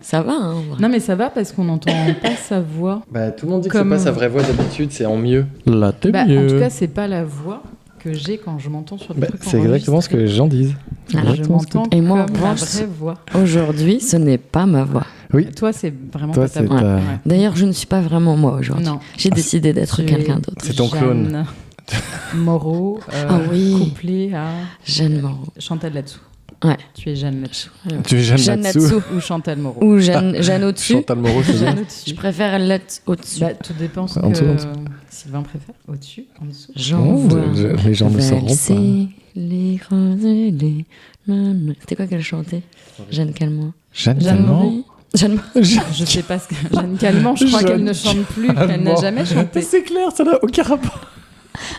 Ça va, hein. Non, mais ça va parce qu'on n'entend pas sa voix. Bah, tout le monde dit Comme- que c'est pas sa vraie voix d'habitude, c'est en mieux. Là, t'es Bah, mieux. en tout cas, c'est pas la voix que j'ai quand je m'entends sur les Bah, trucs c'est exactement ce que les gens disent. Alors, Je m'entends Et moi, comme en la revanche, vraie voix. aujourd'hui, ce n'est pas ma voix. Toi, c'est vraiment Toi, pas ta c'est voix. ta- Ouais. D'ailleurs, je ne suis pas vraiment moi aujourd'hui. Non. J'ai décidé d'être Tu quelqu'un es d'autre. C'est ton clone. Jeanne Moreau, Ah oui. couplé à Jeanne Moreau. Chantal là-dessous. Ouais. Tu es Jeanne là-dessous. Tu es Jeanne Jeanne là-dessous. là-dessous. Ou Chantal Moreau. Ou Jeanne au-dessus. Chantal Moreau, c'est bien. Jeanne Je au-dessus. préfère elle l'être au-dessus. Bah, tout dépend ce En dessous, en dessous. Sylvain préfère. Au-dessus, en dessous. J'envoie. Les gens ne sauront valser les roses et les... C'était quoi qu'elle chantait? Jeanne Calment. Jeanne Jeanne Calment. Marie. Jeanne Je sais pas ce que... Jeanne Calment, je crois Jeanne qu'elle ne chante plus. Elle n'a Calment. jamais chanté. C'est clair, ça n'a aucun rapport.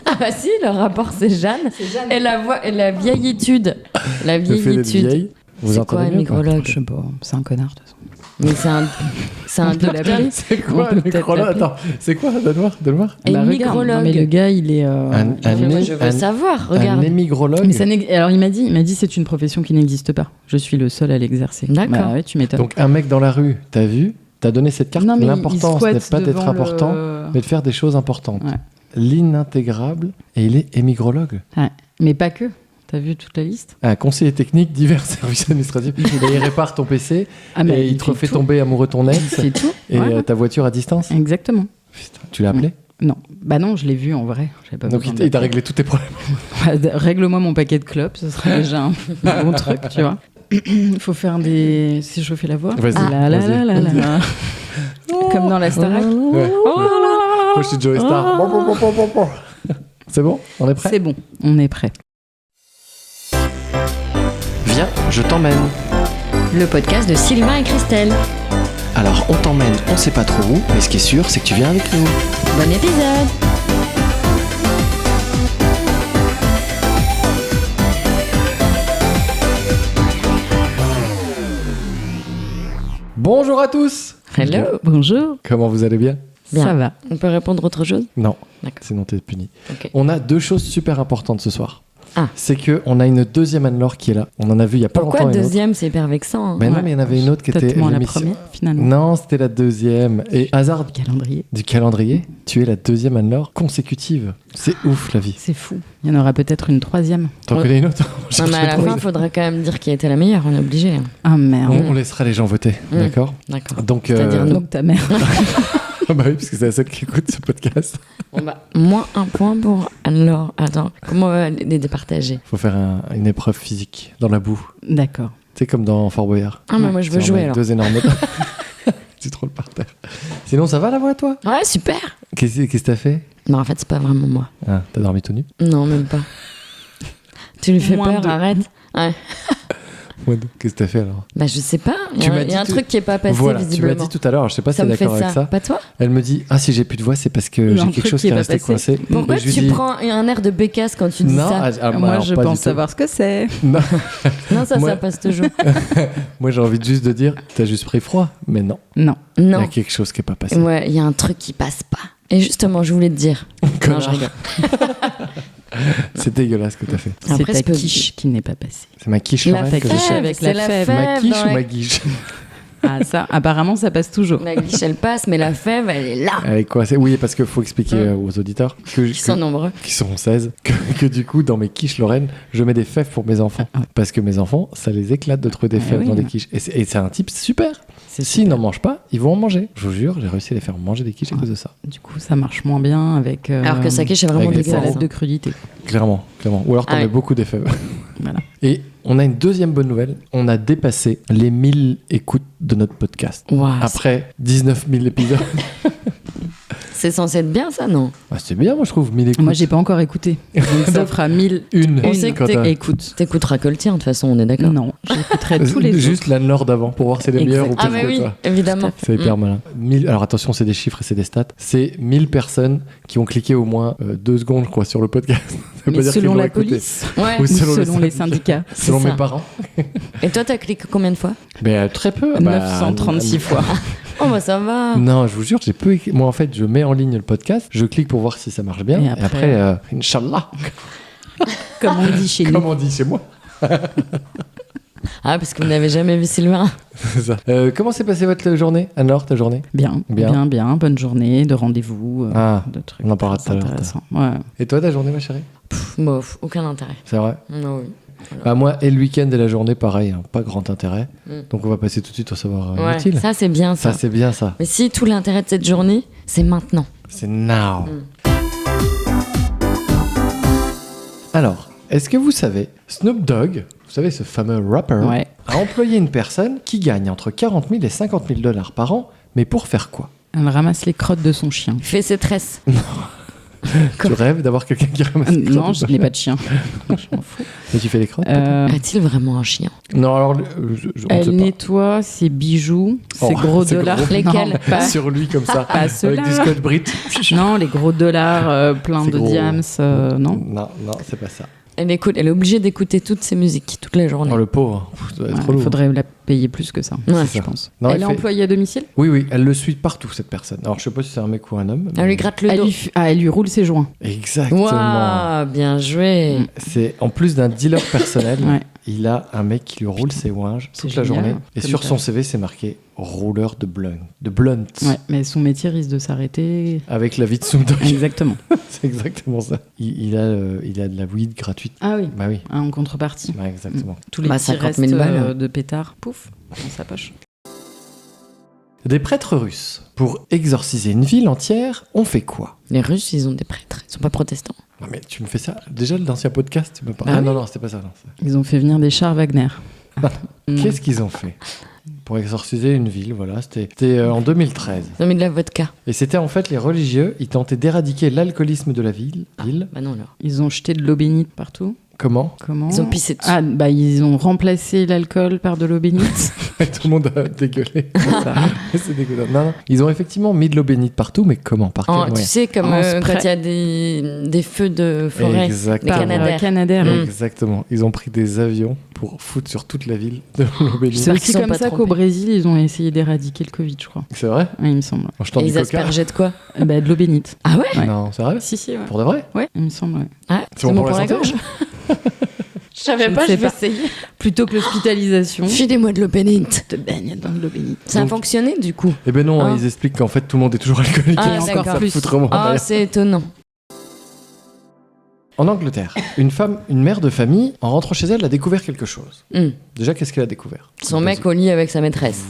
Ah bah si, le rapport c'est Jeanne. C'est Jeanne. Et la voix, et la vieillitude. La Le fait d'être vieillitude. vieille. Vous C'est quoi entendez un bien, quoi micrologue? Je sais pas, c'est un connard de toute façon. Mais c'est un On peut docteur. l'appeler. C'est On quoi peut le peut-être micrologue? l'appeler. Attends, c'est quoi? Donne-moi. Et Bah, regarde. micrologue. Non, mais le gars, il est... Un Moi, je veux savoir, regarde. Un émigrologue. Mais ça alors il m'a dit c'est une profession qui n'existe pas. Je suis le seul à l'exercer. D'accord. Bah ouais, tu m'étonnes. Donc un mec dans la rue, t'as vu? T'as donné cette carte. Non, mais L'important, il ce n'est squatte pas d'être devant important, mais de faire des choses importantes. Ouais. L'inintégrable, et il est émigrologue. Ouais. Mais pas que. T'as vu toute la liste? Un conseiller technique, divers services administratifs. Et il répare ton PC, Ah, mais et il te fait refait tout. tomber amoureux ton ex, C'est tout. et Voilà. ta voiture à distance. Exactement. Putain, tu l'as appelé? Non. Bah non, je l'ai vu en vrai. J'avais pas Donc besoin il t'a d'appeler. réglé tous tes problèmes. Règle-moi mon paquet de clopes, ce serait déjà un bon truc, tu vois. Il faut faire des... Si je fais la voix. Vas-y, Ah, la, vas-y. la, la, la. Comme dans la Starac. Ouais. Moi je suis Joey Star. Bon. C'est bon? On est prêt? C'est bon, on est prêt. Viens, je t'emmène. Le podcast de Sylvain et Christelle. Alors on t'emmène, on sait pas trop où, mais ce qui est sûr, c'est que tu viens avec nous. Bon épisode. Bonjour à tous. Hello. Bonjour. Comment vous allez bien? Bien. Ça va. On peut répondre autre chose? Non, D'accord. sinon t'es puni. Ok. On a deux choses super importantes ce soir. Ah. C'est que on a une deuxième Anne-Laure qui est là. On en a vu il y a pas Pourquoi longtemps une autre. deuxième? C'est hyper vexant. Hein. Mais non, Ouais. mais il y en avait une autre qui était Peut-être moins la l'émission- première, finalement. Non, c'était la deuxième. Et hasard Calendrier. du calendrier, tu es la deuxième Anne-Laure consécutive. C'est ouf la vie. C'est fou. Il y en aura peut-être une troisième. T'en Ouais. connais une autre? Non, mais à la fin, il faudrait quand même dire qui a été la meilleure. On est obligé. hein. Ah merde. on laissera les gens voter, Mm. d'accord? D'accord. Donc, C'est-à-dire nous. Donc ta mère. bah oui, parce que c'est la seule qui écoute ce podcast. Bon, bah, moins un point pour Anne-Laure. Attends, comment on va les départager? Faut faire une épreuve physique dans la boue. D'accord. C'est comme dans Fort Boyard. Ah, mais moi je veux C'est jouer avec alors. Deux énormes. Tu te roules par terre. Sinon, ça va la voix, toi? Ouais, super. Qu'est-ce que t'as fait? Non, en fait, c'est pas vraiment moi. Ah, t'as dormi tout nu? Non, même pas. Tu lui fais Moins peur, deux. arrête. Ouais. Ouais, qu'est-ce que t'as fait alors? Bah, je sais pas. Il y Tu a, m'as il y a un dit truc qui est pas passé Voilà, tu m'as visiblement. dit tout à l'heure, je sais pas si Ça t'es me fait d'accord avec ça. ça. Pas toi? Elle me dit, ah, si j'ai plus de voix, c'est parce que Il y a j'ai un quelque truc chose qui qui est est pas resté passé. coincé. Pourquoi Et je lui tu dis, prends un air de bécasse quand tu dis non, ça? Moi, alors, je pas du pense tout. savoir ce que c'est. Non. Non, ça, Moi- ça passe toujours. Moi, j'ai envie de juste de dire, t'as juste pris froid. Mais non, Non. il y Non. a quelque chose qui est pas passé. Ouais, il y a un truc qui passe pas. Et justement, je voulais te dire. Non, Connard. je rigole. C'est dégueulasse ce que t'as fait. C'est Après, ta je peux- quiche qui n'est pas passée. C'est ma quiche La Lorraine que fève. j'ai Fève, avec la fève. Ma quiche dans ou la- ma guiche? Ah ça, apparemment, ça passe toujours. La guiche, elle passe, mais la fève, elle est là. Avec quoi? Oui, parce qu'il faut expliquer aux auditeurs Ils sont nombreux. qui sont 16, que du coup, dans mes quiches Lorraine, je mets des fèves pour mes enfants. Ah ouais. Parce que mes enfants, ça les éclate de trouver des Ah fèves oui. dans des quiches. Et c'est un type super. C'est S'ils super. n'en mangent pas, ils vont en manger. Je vous jure, j'ai réussi à les faire manger des quiches à cause de ça. Du coup, ça marche moins bien avec. Alors que sa quiche est vraiment avec des dégueulasse. salade hein. de crudité. Clairement. Ou alors, t'en Ah mets ouais. beaucoup des fèves. Voilà. Et on a une deuxième bonne nouvelle. On a dépassé les 1000 écoutes de notre podcast. Waouh, Après 19 000 épisodes. c'est censé être bien ça, non? Ah, c'est bien, moi, je trouve, 1000 écoutes. Moi, j'ai pas encore écouté. Donc, ça fera 1000. Une. On sait que Quand t'as- Écoute. T'écouteras que le tien, de toute façon, on est d'accord. Non, j'écouterai tous les Juste l'Anne-Laure d'avant pour voir si c'est les Exact. meilleurs ou Ah, pires mais que oui, toi. évidemment. C'est hyper malin. 1000, alors attention, c'est des chiffres et c'est des stats. C'est 1000 personnes qui ont cliqué au moins 2 secondes, je crois, sur le podcast. Ça veut pas Mais dire qu'ils selon l'ont la écouté. police Ouais. Ou ou selon selon les les syndicats. Selon C'est mes ça. parents. Et toi, t'as cliqué combien de fois? Mais très peu. 936 fois. Oh, bah ça va. Non, je vous jure, j'ai peu. Moi, en fait, je mets en ligne le podcast, je clique pour voir si ça marche bien. Et Et après, après, Inch'Allah, Comme on dit chez nous. comme on dit chez moi. Ah, parce que vous n'avez jamais vu Sylvain. C'est ça. Comment s'est passée votre journée, Anne-Laure, ta journée? Bien. Bonne journée, de rendez-vous, de trucs. On en parlera tout à l'heure. Intéressants. Ouais. Et toi, ta journée, ma chérie? Bof, aucun intérêt. C'est vrai? Non, oui. Bah, moi, et le week-end et la journée, pareil, hein, pas grand intérêt. Donc on va passer tout de suite au savoir Ouais, utile. ça c'est bien ça. Ça, c'est bien ça. Mais si tout l'intérêt de cette journée, c'est maintenant. C'est now. Alors, est-ce que vous savez, Snoop Dogg, vous savez ce fameux rapper, Ouais. a employé une personne qui gagne entre 40 000 et 50 000 $ par an, mais pour faire quoi? Elle ramasse les crottes de son chien. Il fait ses tresses. Tu rêves d'avoir quelqu'un qui ramasse les Non, crottes je n'ai pas de chien. Je m'en fous. Mais tu fais les crottes? A-t-il vraiment un chien? Non, alors, on ne Elle sait pas. nettoie ses bijoux, ses Oh, gros ses dollars. gros- Lesquels Non, pas, Sur lui comme ça, pas avec ceux-là. du scotch Brit. Non, les gros dollars pleins C'est de gros. diams, non. Non, c'est pas ça. Elle est obligée d'écouter toutes ses musiques toute la journée. Non, le pauvre, ça doit être Ouais, relou. il faudrait la payer plus que ça, Ouais. je pense. Non, Elle est fait- employée à domicile. Oui, elle le suit partout, cette personne. Alors, je sais pas si c'est un mec ou un homme. Elle lui gratte le dos. Elle lui roule ses joints. Exactement. Waouh, bien joué. Mm. En plus d'un dealer personnel, Ouais. il a un mec qui lui roule ses ouinges C'est toute la génial, journée. Et comme sur ça. son CV, c'est marqué rouleur de blunt. De blunt. Ouais, mais son métier risque de s'arrêter. Avec la vie de Snoop Dogg. Exactement. C'est exactement ça. Il a de la weed gratuite. Ah oui, Bah oui. en contrepartie. Bah, exactement. Tous les Bah, petits 50 000 restes balles. de pétard, pouf, dans sa poche. Des prêtres russes, pour exorciser une ville entière, ont fait quoi? Les Russes, ils ont des prêtres. Ils sont pas protestants. Non mais tu me fais ça. Déjà, l'ancien podcast, tu me parles. Ah Ah oui. non, c'était pas ça. Non. Ils ont fait venir des chars Wagner. Qu'est-ce qu'ils ont fait pour exorciser une ville? Voilà, c'était en 2013. Ils ont mis de la vodka. Et c'était en fait les religieux, ils tentaient d'éradiquer l'alcoolisme de la ville. Bah non, alors. Ils ont jeté de l'eau bénite partout. Comment? Comment Ils ont pissé dessus. Ah, bah ils ont remplacé l'alcool par de l'eau bénite. Tout le monde a dégueulé. C'est ça. C'est dégueulasse. Non, ils ont effectivement mis de l'eau bénite partout, mais comment? Par quel Tu moyen? sais, comme En spray. quand il y a des feux de forêt. Exactement. Des Canadaires. Canadaires. Mm. Exactement. Ils ont pris des avions pour foutre sur toute la ville de l'eau bénite. C'est J'espère aussi qu'ils sont comme pas ça qu'au trompés. Brésil, ils ont essayé d'éradiquer le Covid, je crois. C'est vrai? Ouais, il me semble. En jetant Et du ils coca? aspergeaient de quoi? Bah, de l'eau bénite. Ah ouais? Ouais. Non, c'est vrai? Si, si, ouais. Pour de vrai? Ouais, il me semble, ouais. Ah, C'est bon pour la santé? gorge. Je savais Je pas, ne sais je vais pas. essayer. Plutôt que l'hospitalisation, Filez-moi de l'eau bénite. te baigne dans de l'eau bénite. Ça a Donc- fonctionné du coup. Eh ben non, Ah. ils expliquent qu'en fait tout le monde est toujours alcoolique. Ah, et encore d'accord. ça Plus. fout vraiment Ah, rien. c'est étonnant. En Angleterre, une mère de famille, en rentrant chez elle, a découvert quelque chose. Déjà, qu'est-ce qu'elle a découvert? Son mec au lit avec sa maîtresse.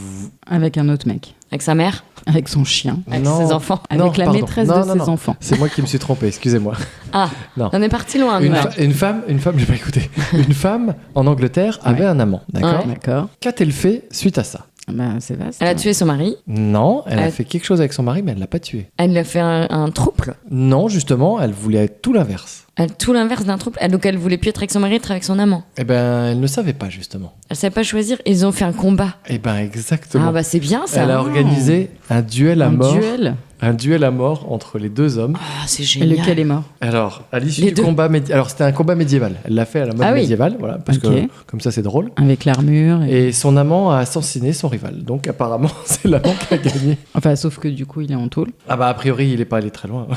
Avec un autre mec. Avec sa mère. Avec son chien. Avec Non. ses enfants. Non, Avec la pardon. maîtresse Non, de non, ses non. enfants. C'est moi qui me suis trompé, excusez-moi. Ah, Non. on est parti loin. Une, nous. une femme, j'ai pas écouté. Une femme en Angleterre avait un amant, d'accord? Ouais. D'accord. Qu'a-t-elle fait suite à ça? Bah, c'est vaste. Elle a tué son mari. Non, elle a Elle- fait quelque chose avec son mari, mais elle l'a pas tué. Elle lui a fait un trouble. Non, justement, elle voulait tout l'inverse. Tout l'inverse d'un trouble. Donc elle voulait plus être avec son mari, être avec son amant. Eh ben, elle ne savait pas, justement. Elle savait pas choisir. Ils ont fait un combat. Eh ben, exactement. Ah bah c'est bien ça. Elle a organisé un duel à Un mort. duel. Un duel à mort entre les deux hommes. Ah, c'est Et génial. lequel est mort? Alors, à l'issue Les du deux. combat alors c'était un combat médiéval. Elle l'a fait à la mode Ah oui. médiévale, voilà, parce Ok. que comme ça c'est drôle. Avec l'armure. Et son amant a assassiné son rival. Donc apparemment, c'est l'amant qui a gagné. Enfin, sauf que du coup, il est en tôle. Ah bah a priori, il est pas allé très loin.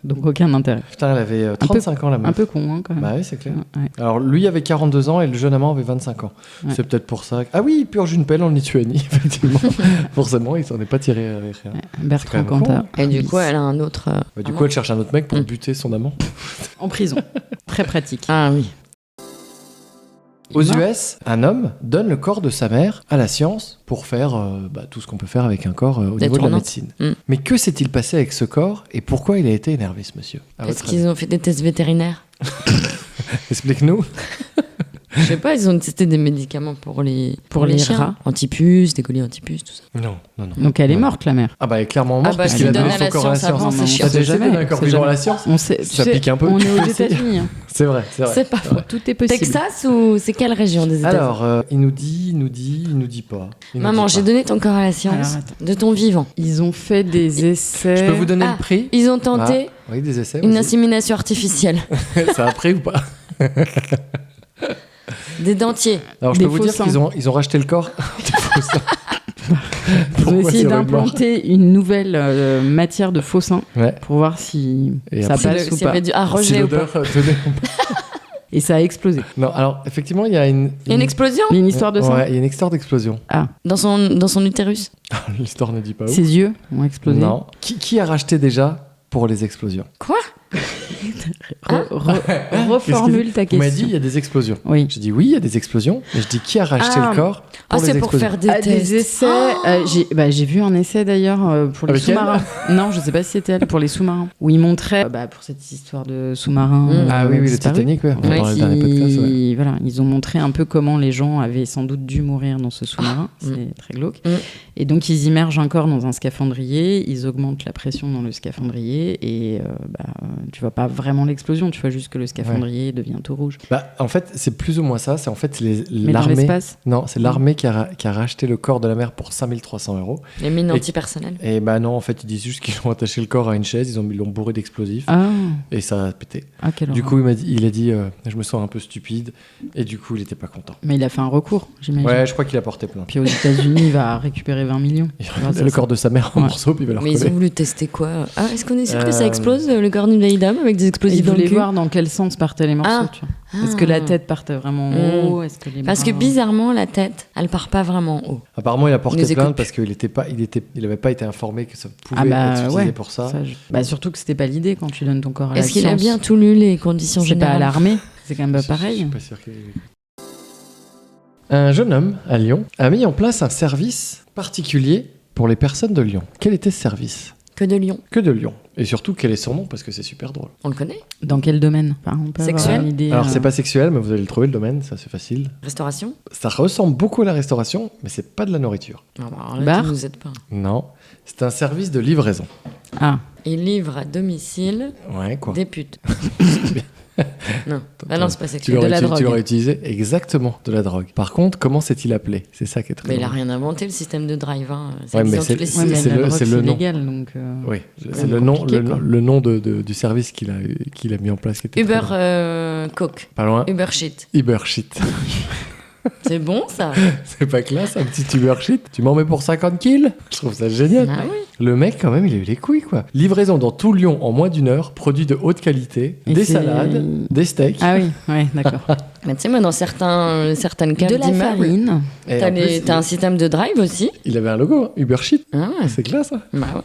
Donc aucun intérêt. Putain, elle avait 35 ans la meuf. Un peu con, hein, quand même. Bah oui, c'est clair. Ouais. Alors lui avait 42 ans et le jeune amant avait 25 ans. Ouais. C'est peut-être pour ça. Ah oui, il purge une pelle en Lituanie, effectivement. Forcément, il s'en est pas tiré avec rien. Ouais. C'est quand Bertrand même Cantat. Et du coup, elle a un autre. Bah, du coup, elle cherche un autre mec pour buter son amant. En prison. Très pratique. Ah oui. Aux Il meurt. US, un homme donne le corps de sa mère à la science pour faire tout ce qu'on peut faire avec un corps au niveau de la Détournante. médecine. Mm. Mais que s'est-il passé avec ce corps et pourquoi il a été énervé, ce monsieur? À Est-ce votre qu'ils ont fait des tests vétérinaires? avis. Explique-nous. Je sais pas, ils ont testé des médicaments pour les les chiens. rats. Antipuces, des colliers antipuces, tout ça. Non, non, non. Donc elle est Ouais. morte, la mère. Ah bah elle est clairement Ah morte bah, parce tu qu'il a donnes donné à son la corps à la science science. avant, c'est chiant. T'as déjà C'est essayé de jamais, donner un corps c'est vivant à jamais. la science? On sait, Ça pique un peu. On est aux C'est- États-Unis. hein. C'est vrai, c'est vrai. C'est pas faux. Tout est possible. Texas ou c'est quelle région des États-Unis? Alors, il nous dit pas. Il nous Maman, dit j'ai pas. donné ton corps à la science Alors, attends. de ton vivant. Ils ont fait des essais. Je peux vous donner Ah. le prix? Ils ont tenté Oui, des essais. une vas-y. insémination artificielle. Ça a pris ou pas? Des dentiers. Alors, je Des peux vous dire faux qu'ils ont racheté le corps. Des faux seins. Ils ont Pourquoi essayé c'est mort d'implanter une nouvelle matière de faux seins Ouais. pour voir si Et ça après- passe ou S'il y avait pas. du... Ah, Si rejet ou pas. l'odeur tenait. Et ça a explosé. Non, alors effectivement, il y a une. Il y a une explosion Il y a une histoire de ça. Ouais, il y a une histoire d'explosion. Ah, dans son utérus. L'histoire ne dit pas où. ses yeux ont explosé. Non. Qui a racheté déjà pour les explosions? Quoi? Reformule ta Vous m'avez dit, question. il y a des explosions. Oui. Je dis oui, il y a des explosions, mais je dis qui a racheté le corps pour les c'est pour explosions. faire des Ah, tests. des essais. J'ai vu un essai d'ailleurs pour les Avec elle sous-marins. Non, je sais pas si c'était elle, pour les sous-marins. Où ils montraient, pour cette histoire de sous-marins. Ah oui, le disparus. Titanic, ouais. On en Ouais, parlait dans les podcasts. Ouais. Voilà, ils ont montré un peu comment les gens avaient sans doute dû mourir dans ce sous-marin. Ah. C'est très glauque. Mm. Et donc, ils immergent un corps dans un scaphandrier, ils augmentent la pression dans le scaphandrier et tu vois pas vraiment l'explosion, tu vois juste que le scaphandrier devient tout rouge. Bah, en fait, c'est plus ou moins ça. C'est en fait Mais dans l'armée. l'espace. Non, c'est l'armée qui a racheté le corps de la mère pour 5300 €. Les mines Et- antipersonnelles. Et bah non, en fait, ils disent juste qu'ils ont attaché le corps à une chaise, ils l'ont bourré d'explosifs Ah, et ça a pété. quelle Du horreur. coup, il a dit, je me sens un peu stupide, et du coup, il était pas content. Mais il a fait un recours, j'imagine. Ouais, je crois qu'il a porté plainte. Puis aux États-Unis, il va récupérer 20 millions. Il grâce à le ça. corps de sa mère en Ouais. morceaux, puis il va le Mais ils ont recoller. voulu tester quoi? Ah, est-ce qu'on est sûr que ça Euh, explose, le corps d'une vieille dame avec des explosifs Il dans le voulait cul? voir dans quel sens partaient les morceaux. Ah. Tu vois. Est-ce que la tête partait vraiment en haut? Est-ce que les Parce que bras- bizarrement, la tête, elle part pas vraiment en haut. Apparemment, il a Il porté nous écoute plainte plus. parce qu'il avait pas été informé que ça pouvait Ah être utilisé ouais, pour ça. Surtout que c'était pas l'idée quand tu donnes ton corps à la Est-ce qu'il a science. bien tout lu, les conditions C'est pas à générales? l'armée, c'est quand même pas Je suis pareil. pas sûr qu'il ait vu. Un jeune homme à Lyon a mis en place un service particulier pour les personnes de Lyon. Quel était ce service? Que de Lyon. Que de Lyon. Et surtout, quel est son nom? Parce que c'est super drôle. On le connaît? Dans quel domaine? Enfin, on peut avoir Sexuel une idée, Alors, c'est pas sexuel, mais vous allez le trouver, le domaine, ça c'est facile. Restauration? Ça ressemble beaucoup à la restauration, mais c'est pas de la nourriture. Non, bah, alors là, Bar? tu nous aides pas. Non, c'est un service de livraison. Ah, Il livre à domicile Ouais, quoi. des putes. Non, bah non, c'est pas Tu sexuel. l'aurais de la drogue. tu l'aurais utilisé exactement de la drogue. Par contre, comment s'est-il appelé? C'est ça qui est très Mais il a drôle. rien inventé, le système de drive. Hein. Ça Ouais, existe mais dans c'est- toutes les c'est- ouais, mais systèmes. la drogue, c'est le c'est nom. légal, donc... Oui, c'est c'est le nom, compliqué, quoi. le nom du service qu'il a mis en place. Qui était très Uber drôle. Coke. Pas loin. Uber Shit. Uber Shit. C'est bon, ça? C'est pas classe, un petit Uber Shit. Tu m'en mets pour 50 kills? Je trouve ça génial. Ah oui. Le mec, quand même, il a eu les couilles, quoi. Livraison dans tout Lyon en moins d'une heure, produits de haute qualité, Et des c'est- salades, des steaks. Ah oui, ouais, d'accord. Mais tu sais, moi, dans certaines caves De la d'immeubles, farine. Et t'as en plus, t'as un système de drive aussi. il avait un logo, hein, Uber Shit. Ah ouais. C'est classe, hein. Bah ouais.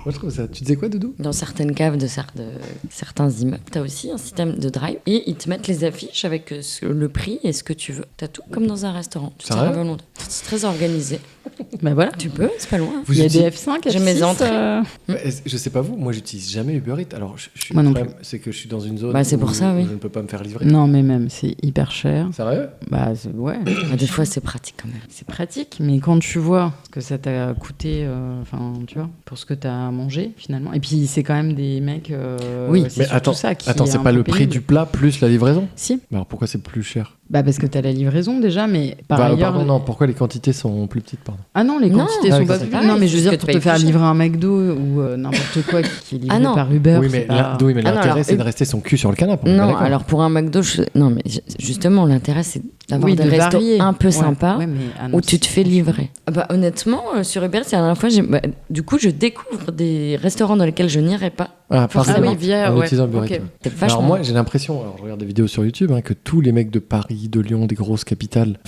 Moi, je trouve ça. Tu disais quoi, Doudou? Dans certaines caves de certains immeubles, t'as aussi un système de drive et ils te mettent les affiches avec le prix et ce que tu veux. T'as tout comme dans un restaurant. Tu Sérieux tires à volonté. C'est très organisé. Bah voilà. Tu peux, c'est pas loin. Vous Il y a utilisez- des F5, J'ai mes F6, entrées. Je sais pas vous, moi j'utilise jamais Uber Eats. Alors Moi non le problème, c'est que je suis dans une zone Bah, c'est où pour ça, oui. je ne peux pas me faire livrer. Non, mais même, c'est hyper cher. Sérieux? Bah ouais, Ah, des fois, c'est pratique quand même. c'est pratique, mais quand tu vois ce que ça t'a coûté, enfin, tu vois, pour ce que t'as mangé, finalement. Et puis, c'est quand même des mecs... Oui. c'est Mais surtout attends, ça qui attends, est c'est un pas peu le prix pénible. du plat plus la livraison? Si. Bah alors pourquoi c'est plus cher? Bah parce que t'as la livraison déjà, mais par Bah, ailleurs... pardon, non, pourquoi les quantités sont plus petites, pardon? Ah non, les Non. quantités Ah, sont oui, pas c'est plus... pareil, Non, mais je veux c'est ce dire, que pour tu te payes faire plus cher. livrer un McDo ou n'importe quoi qui est livré Ah non. par Uber, oui, mais c'est pas... oui, mais Ah non, l'intérêt alors, c'est de rester son cul sur le canapé. on est Non, d'accord. alors pour un McDo, non, mais justement, l'intérêt, c'est d'avoir Oui, des de restos varier. un peu Ouais, sympas ouais, mais ah non, où tu te fais livrer. Ah bah, honnêtement, sur Uber, c'est la dernière fois, du coup, je découvre des restaurants dans lesquels je n'irais pas. Ah, forcément. forcément. Ah oui, via... En ouais, utilisant Uber ok. Eats, ouais. C'est Alors vachement. moi j'ai l'impression, alors je regarde des vidéos sur YouTube, hein, que tous les mecs de Paris, de Lyon, des grosses capitales,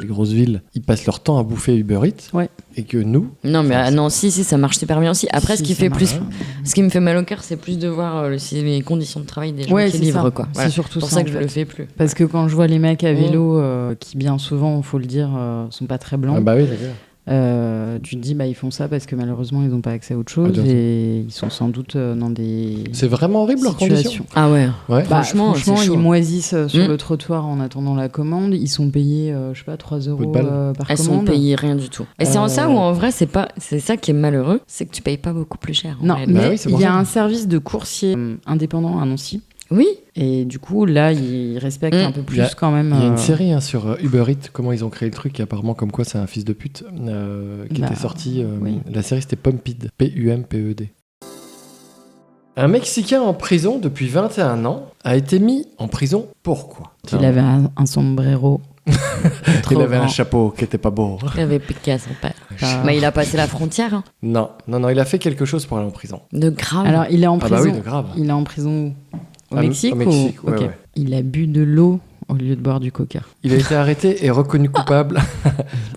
des grosses villes, ils passent leur temps à bouffer Uber Eats, Ouais. et que nous, Non, mais à Nancy, si, ça marche super bien aussi. Après, Si, ce qui ça fait marche. plus, ce qui me fait mal au cœur, c'est plus de voir les conditions de travail des gens Ouais, qui c'est livrent, ça. quoi. C'est Voilà. surtout C'est pour ça, ça en que je fait. le fais plus. Parce que quand je vois les mecs à vélo, qui bien souvent, faut le dire, sont pas très blancs, ah bah oui, d'accord. tu te dis, bah, ils font ça parce que malheureusement, ils n'ont pas accès à autre chose Ah, bien sûr. et ils sont sans doute dans des C'est vraiment horrible leurs conditions. situations. Ah ouais. Ouais. Bah, Franchement, franchement, c'est chaud. ils moisissent sur Mm. le trottoir en attendant la commande. Ils sont payés, je sais pas, 3 Coup de euros balle. par Elles sont commande. payées rien du tout. Et c'est en ça où en vrai c'est ça qui est malheureux, c'est que tu payes pas beaucoup plus cher. en Non, réalité. mais oui, c'est il pour y a ça. un service de coursier indépendant à Nancy. Oui. Et du coup, là, ils respectent un peu Il y a- plus quand même. Il y a une série hein, sur Uber Eats, comment ils ont créé le truc, et apparemment comme quoi c'est un fils de pute, qui Bah, était sorti. oui. La série c'était Pumped, Pumped. Un Mexicain en prison depuis 21 ans a été mis en prison pourquoi? Il avait un sombrero. Il trop avait un grand. chapeau qui était pas beau. Il avait piqué à son père. Ah. Mais il a passé la frontière. Hein. Non, il a fait quelque chose pour aller en prison. De grave. Alors, il est en Ah prison. bah oui, de grave. Il est en prison où Au Mexique au Mexique, ouais, Ok. ouais. Il a bu de l'eau au lieu de boire du coca. Il a été arrêté et reconnu coupable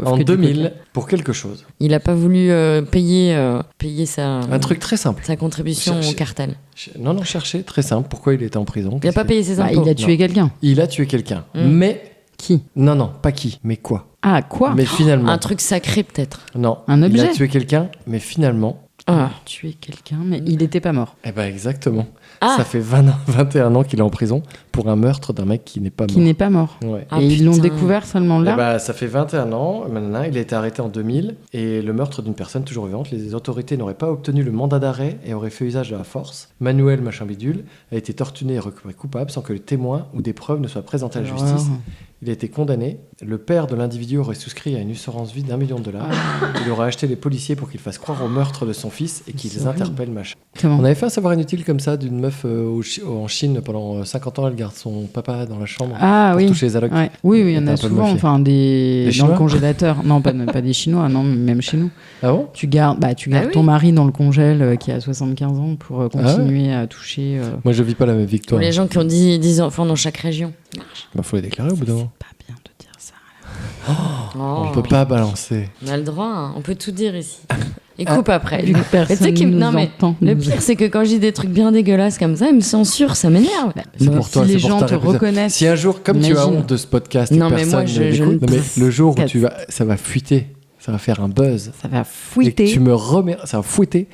en que du 2000 pour quelque chose. Il a pas voulu payer sa, Un truc très simple. sa contribution Cherchez. au cartel. Non, cherchez, très simple. Pourquoi il était en prison? Il a pas payé ses Bah, impôts. il a tué quelqu'un. Il a tué quelqu'un. Mm. Mais, Qui? non, pas qui, mais quoi? Ah, quoi? Mais finalement, Un truc sacré peut-être. non. Un objet. Il a tué quelqu'un, mais finalement, Ah. Tué quelqu'un, mais il n'était pas mort. eh ben exactement. Ah. Ça fait 21 ans qu'il est en prison pour un meurtre d'un mec qui n'est pas mort. Qui n'est pas mort. Ouais. Ah, Et ils l'ont putain. découvert seulement Eh là. ben, ça fait 21 ans, maintenant, il a été arrêté en 2000, et le meurtre d'une personne toujours vivante, les autorités n'auraient pas obtenu le mandat d'arrêt et auraient fait usage de la force. Manuel machin bidule a été torturé et reconnu coupable sans que les témoins ou des preuves ne soient présentés à la justice. Alors, Il a été condamné. Le père de l'individu aurait souscrit à une assurance vie $1 million. Il aurait acheté les policiers pour qu'ils fassent croire au meurtre de son fils et qu'ils C'est horrible. interpellent machin. Comment On avait fait un savoir inutile comme ça d'une meuf en Chine pendant 50 ans. Elle garde son papa dans la chambre Ah pour oui. toucher les allocs. Ouais. Oui, il y en T'es a un peu souvent, mafieux. enfin des Des dans Chinois le congélateur. Non, pas des Chinois, non, même chez nous. Ah bon? Tu gardes oui. ton mari dans le congèle qui a 75 ans pour continuer à toucher. Moi, je vis pas la même victoire. Pour les gens qui ont 10 enfants dans chaque région. Bah, faut les déclarer au bout d'un moment. Pas bien de dire ça. On peut pas balancer. On a le droit, hein. On peut tout dire ici. Et coupe après. Vu que Mais tu sais personne qu'il- nous non, mais entend. Le pire, c'est que quand je dis des trucs bien dégueulasses comme ça, ils me censurent, ça m'énerve. C'est Bah, pour toi, si les c'est pour gens ta te réputation. reconnaissent. Si un jour, comme tu as Imagine. honte de ce podcast, et Non, que mais moi, personne ne je l'écoute, ne- non, mais le jour où Quatre. ça va fuiter, ça va faire un buzz. Ça va Et que fouetter. ça va fouetter.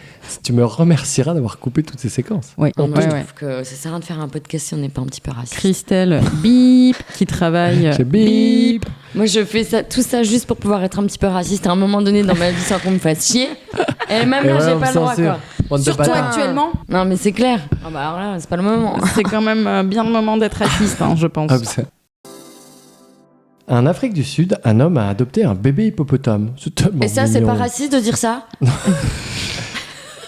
Tu me remercieras d'avoir coupé toutes ces séquences. Oui, Non, moi, ouais, je ouais. trouve que ça sert à rien de faire un podcast si on n'est pas un petit peu raciste. Christelle, bip, qui travaille. J'ai bip. Moi, je fais tout ça juste pour pouvoir être un petit peu raciste à un moment donné dans ma vie sans qu'on me fasse chier. Et même Et là, voilà, j'ai on pas me le droit, censure. quoi. Bande de Surtout bâtards. actuellement, Non, mais c'est clair. Ah bah alors là, c'est pas le moment. c'est quand même bien le moment d'être raciste, hein, je pense. Ah, ça- En Afrique du Sud, un homme a adopté un bébé hippopotame. C'est tellement Et ça, c'est mignon. pas raciste de dire ça?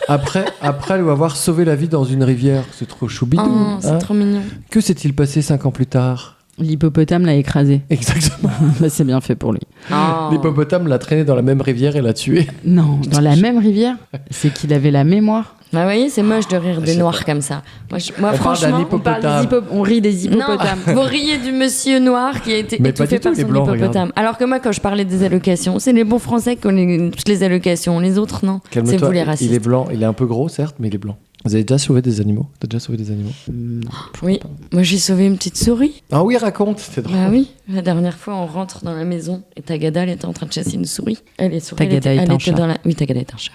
Après lui avoir sauvé la vie dans une rivière. C'est trop choubidou. Oh, c'est hein. trop mignon. Que s'est-il passé 5 ans plus tard? L'hippopotame l'a écrasé. Exactement. Bah, c'est bien fait pour lui. Oh. L'hippopotame l'a traîné dans la même rivière et l'a tué. Non, dans la même rivière, c'est qu'il avait la mémoire. Bah, vous voyez, c'est moche de rire Je des sais noirs pas. comme ça. Moi, On parle d'un franchement, hippopotame. On rit des hippopotames. non, vous riez du monsieur noir qui a été Mais pas étouffé du tout, par les son blancs, hippopotame. Alors que moi, quand je parlais des allocations, c'est les bons Français qui ont toutes les allocations. Les autres, non. C'est Calme-toi. vous les racistes. Il est blanc. Il est un peu gros, certes, mais il est blanc. Vous avez déjà sauvé des animaux? T'as déjà sauvé des animaux? Non. Oui, moi j'ai sauvé une petite souris. Ah oui, raconte. C'est drôle. Bah oui, la dernière fois on rentre dans la maison et Tagada elle était en train de chasser une souris. Elle est souris, Tagada est un chat. dans la. Oui, Tagada est un chat.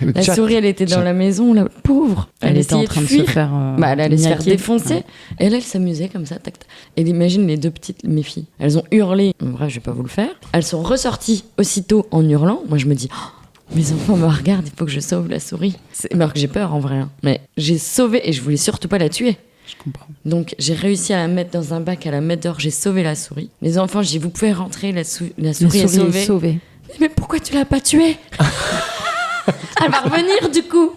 Le La chat. souris elle était dans Chat. la maison, la pauvre. Elle était en essayait train de se fuir. faire. Bah, elle allait se faire niaquer. défoncer. Ouais. Et là, elle s'amusait comme ça. Tac, tac. Et imagine les deux petites, mes filles. Elles ont hurlé. En vrai, je vais pas vous le faire. Elles sont ressorties aussitôt en hurlant. Moi, je me dis, oh, mes enfants me regardent, il faut que je sauve la souris. Alors que j'ai peur en vrai. Hein. Mais j'ai sauvé et je voulais surtout pas la tuer. Je comprends. Donc, j'ai réussi à la mettre dans un bac, à la mettre dehors. J'ai sauvé la souris. Les enfants, j'ai dit, vous pouvez rentrer, la souris est sauvée. sauvée. Mais pourquoi tu l'as pas tuée? Elle va revenir du coup.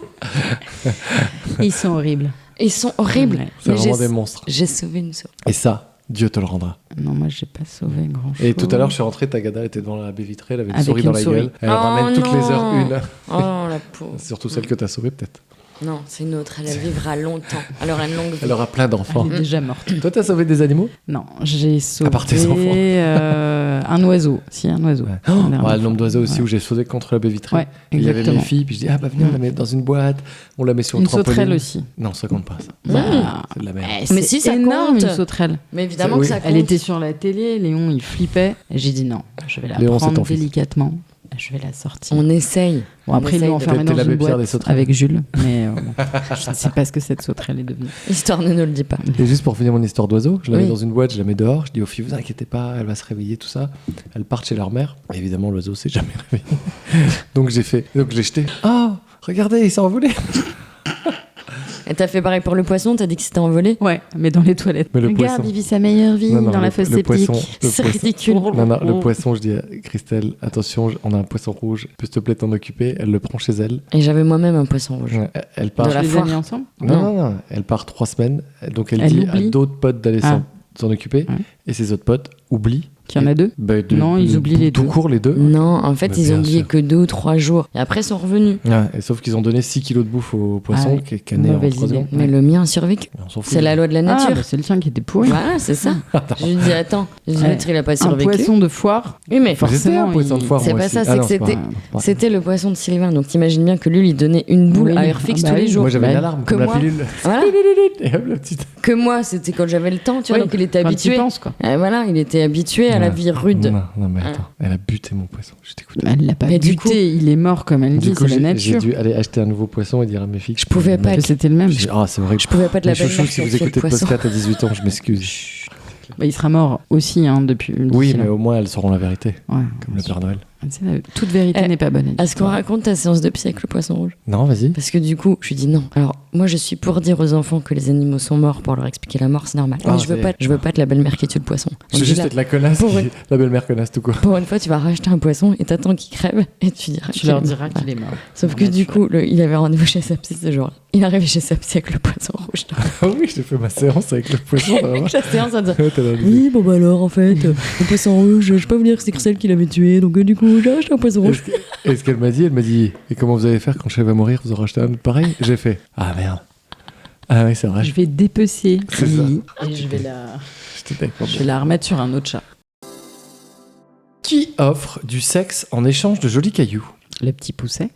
Ils sont horribles. Ils sont horribles. Ouais. C'est Mais vraiment des monstres. j'ai sauvé une souris. Et ça, Dieu te le rendra. Non, moi, j'ai pas sauvé grand chose. Et tout à l'heure, je suis rentré, Tagada était devant la baie vitrée, elle avait une Avec souris une dans la souris. gueule. Elle Oh ramène toutes les non. heures une. Oh, la pauvre. Surtout celle que t'as sauvée, peut-être. Non, c'est une autre. Elle vivra longtemps. Elle aura une longue vie. Elle aura plein d'enfants. Elle est déjà morte. Toi, t'as sauvé des animaux? Non, j'ai sauvé part tes enfants. un oiseau. Si, un oiseau. Ouais. La dernière Ouais, le nombre d'oiseaux aussi Ouais. où j'ai sauté contre la baie vitrée. Ouais, Et il y avait exactement. mes filles, puis je dis, ah bah venez, on la met dans une boîte, on la met sur Une le trampoline. sauterelle aussi. Non, ça compte pas, ça. Bah, C'est de la merde. mais si, c'est ça énorme compte. une sauterelle. Mais évidemment Oui. que ça compte. Elle était sur la télé, Léon il flippait. Et j'ai dit non, je vais la Léon, c'est ton prendre fils. délicatement. Je vais la sortir. On essaye. Bon, après, ils essaye l'ont de- enfermée T'es dans la une bébé-pierre des boîte sauterelles. avec Jules. Mais bon, je ne sais pas ce que cette sauterelle est devenue. Histoire ne nous le dit pas. Et juste pour finir mon histoire d'oiseau, je la mets Oui. dans une boîte, je la mets dehors, je dis aux filles, vous inquiétez pas, elle va se réveiller, tout ça. Elles partent chez leur mère. Et évidemment, l'oiseau s'est jamais réveillé. Donc je l'ai jeté. Oh, regardez, il s'est envolé. Et t'as fait pareil pour le poisson, t'as dit que c'était envolé. Ouais, mais dans les toilettes. Mais le Regarde, poisson. il vit sa meilleure vie Non, non, dans la le- fosse le septique. poisson- le C'est poisson. ridicule. Non, non, le poisson, je dis à Christelle, attention, on a un poisson rouge, peux s'il te plaît t'en occuper. Elle le prend chez elle. Et j'avais moi-même un poisson rouge. Ouais, elle part. De la Tu les as foire. mis ensemble Non, elle part 3 semaines. Donc elle Elle dit oublie. à d'autres potes d'aller Ah. s'en occuper. Ouais. Et ses autres potes oublient Qu'il y en a 2 Non, ils oublient les tout 2. court, les 2. Non, en fait, Mais ils bien ont oublié sûr. que 2 ou 3 jours. Et après, ils sont revenus. Ouais, et sauf qu'ils ont donné 6 kilos de bouffe au poisson Ah, qui est né en mauvaise 3 idée. secondes. Mais le mien a survécu. Mais on s'en fout. C'est la loi de la Ah, nature. bah, c'est le tien qui était pourri. Voilà, c'est ça. Je lui dis, attends. Je dis, Ouais. l'autre, il a pas Un survécu. poisson de foire. Oui, mais C'était un forcément, poisson de il- foire, c'est moi pas aussi. ça, c'est Ah que non, c'était- pas- c'était le poisson de Sylvain. Donc t'imagines bien que lui, il donnait une boule Oui. à heure fixe Ah bah tous les oui. jours. Moi, j'avais Ouais. une alarme, Que comme la moi. pilule. Voilà. Et hop, la petite. Que moi, c'était quand j'avais le temps, tu vois. Oui, Donc il était quand habitué. t'y penses, quoi. Et voilà, il était habitué à la Ouais. vie rude. Non, mais attends. Elle a buté mon poisson. Je t'écoute. Elle l'a pas Mais du buté, coup- il est mort comme elle Du dit, coup, c'est la j'ai nature. dû aller acheter un nouveau poisson et dire à mes filles Je pouvais pas Que c'était le même. Ah, c'est vrai. Je pouvais pas te la Les chouchous, belle-mère si qui a vous tué le écoutez poisson. Podcast à 18 ans, je m'excuse. Bah, il sera mort aussi depuis. Oui, d'ici là. mais au moins, elles sauront la vérité, Ouais. comme le Père Noël. C'est toute vérité Eh, n'est pas bonne. Est-ce qu'on raconte ta séance de psy avec le poisson rouge? Non, vas-y. Parce que du coup, je lui dis non. Alors, moi, je suis pour dire aux enfants que les animaux sont morts pour leur expliquer la mort, c'est normal. Ah, Mais je veux pas être la belle-mère qui tue le poisson. Je On veux dit juste là, être la connasse, Pour qui- la belle-mère connasse tout court. pour une fois, tu vas racheter un poisson et t'attends qu'il crève et tu diras. Tu qu'il leur est diras mort. qu'il est mort. Sauf que du coup, il avait rendez-vous chez sa psy ce jour-là. Il est arrivé chez sa psy avec le poisson rouge. Ah oui, j'ai fait ma séance avec le poisson. vraiment. La séance a dit Ouais, t'as l'air de- oui, bon bah alors en fait, le poisson rouge, je peux vous dire que c'est celle qui l'avait tué, donc du coup j'ai acheté un poisson rouge. Et ce qu'elle m'a dit, et comment vous allez faire quand Chef va mourir, vous en rachetez un autre pareil? J'ai fait, ah merde. Ah oui, c'est vrai. Je vais dépecer C'est Lily et je vais J'étais d'accord. la remettre sur un autre chat. Qui offre du sexe en échange de jolis cailloux? Le petit pousset.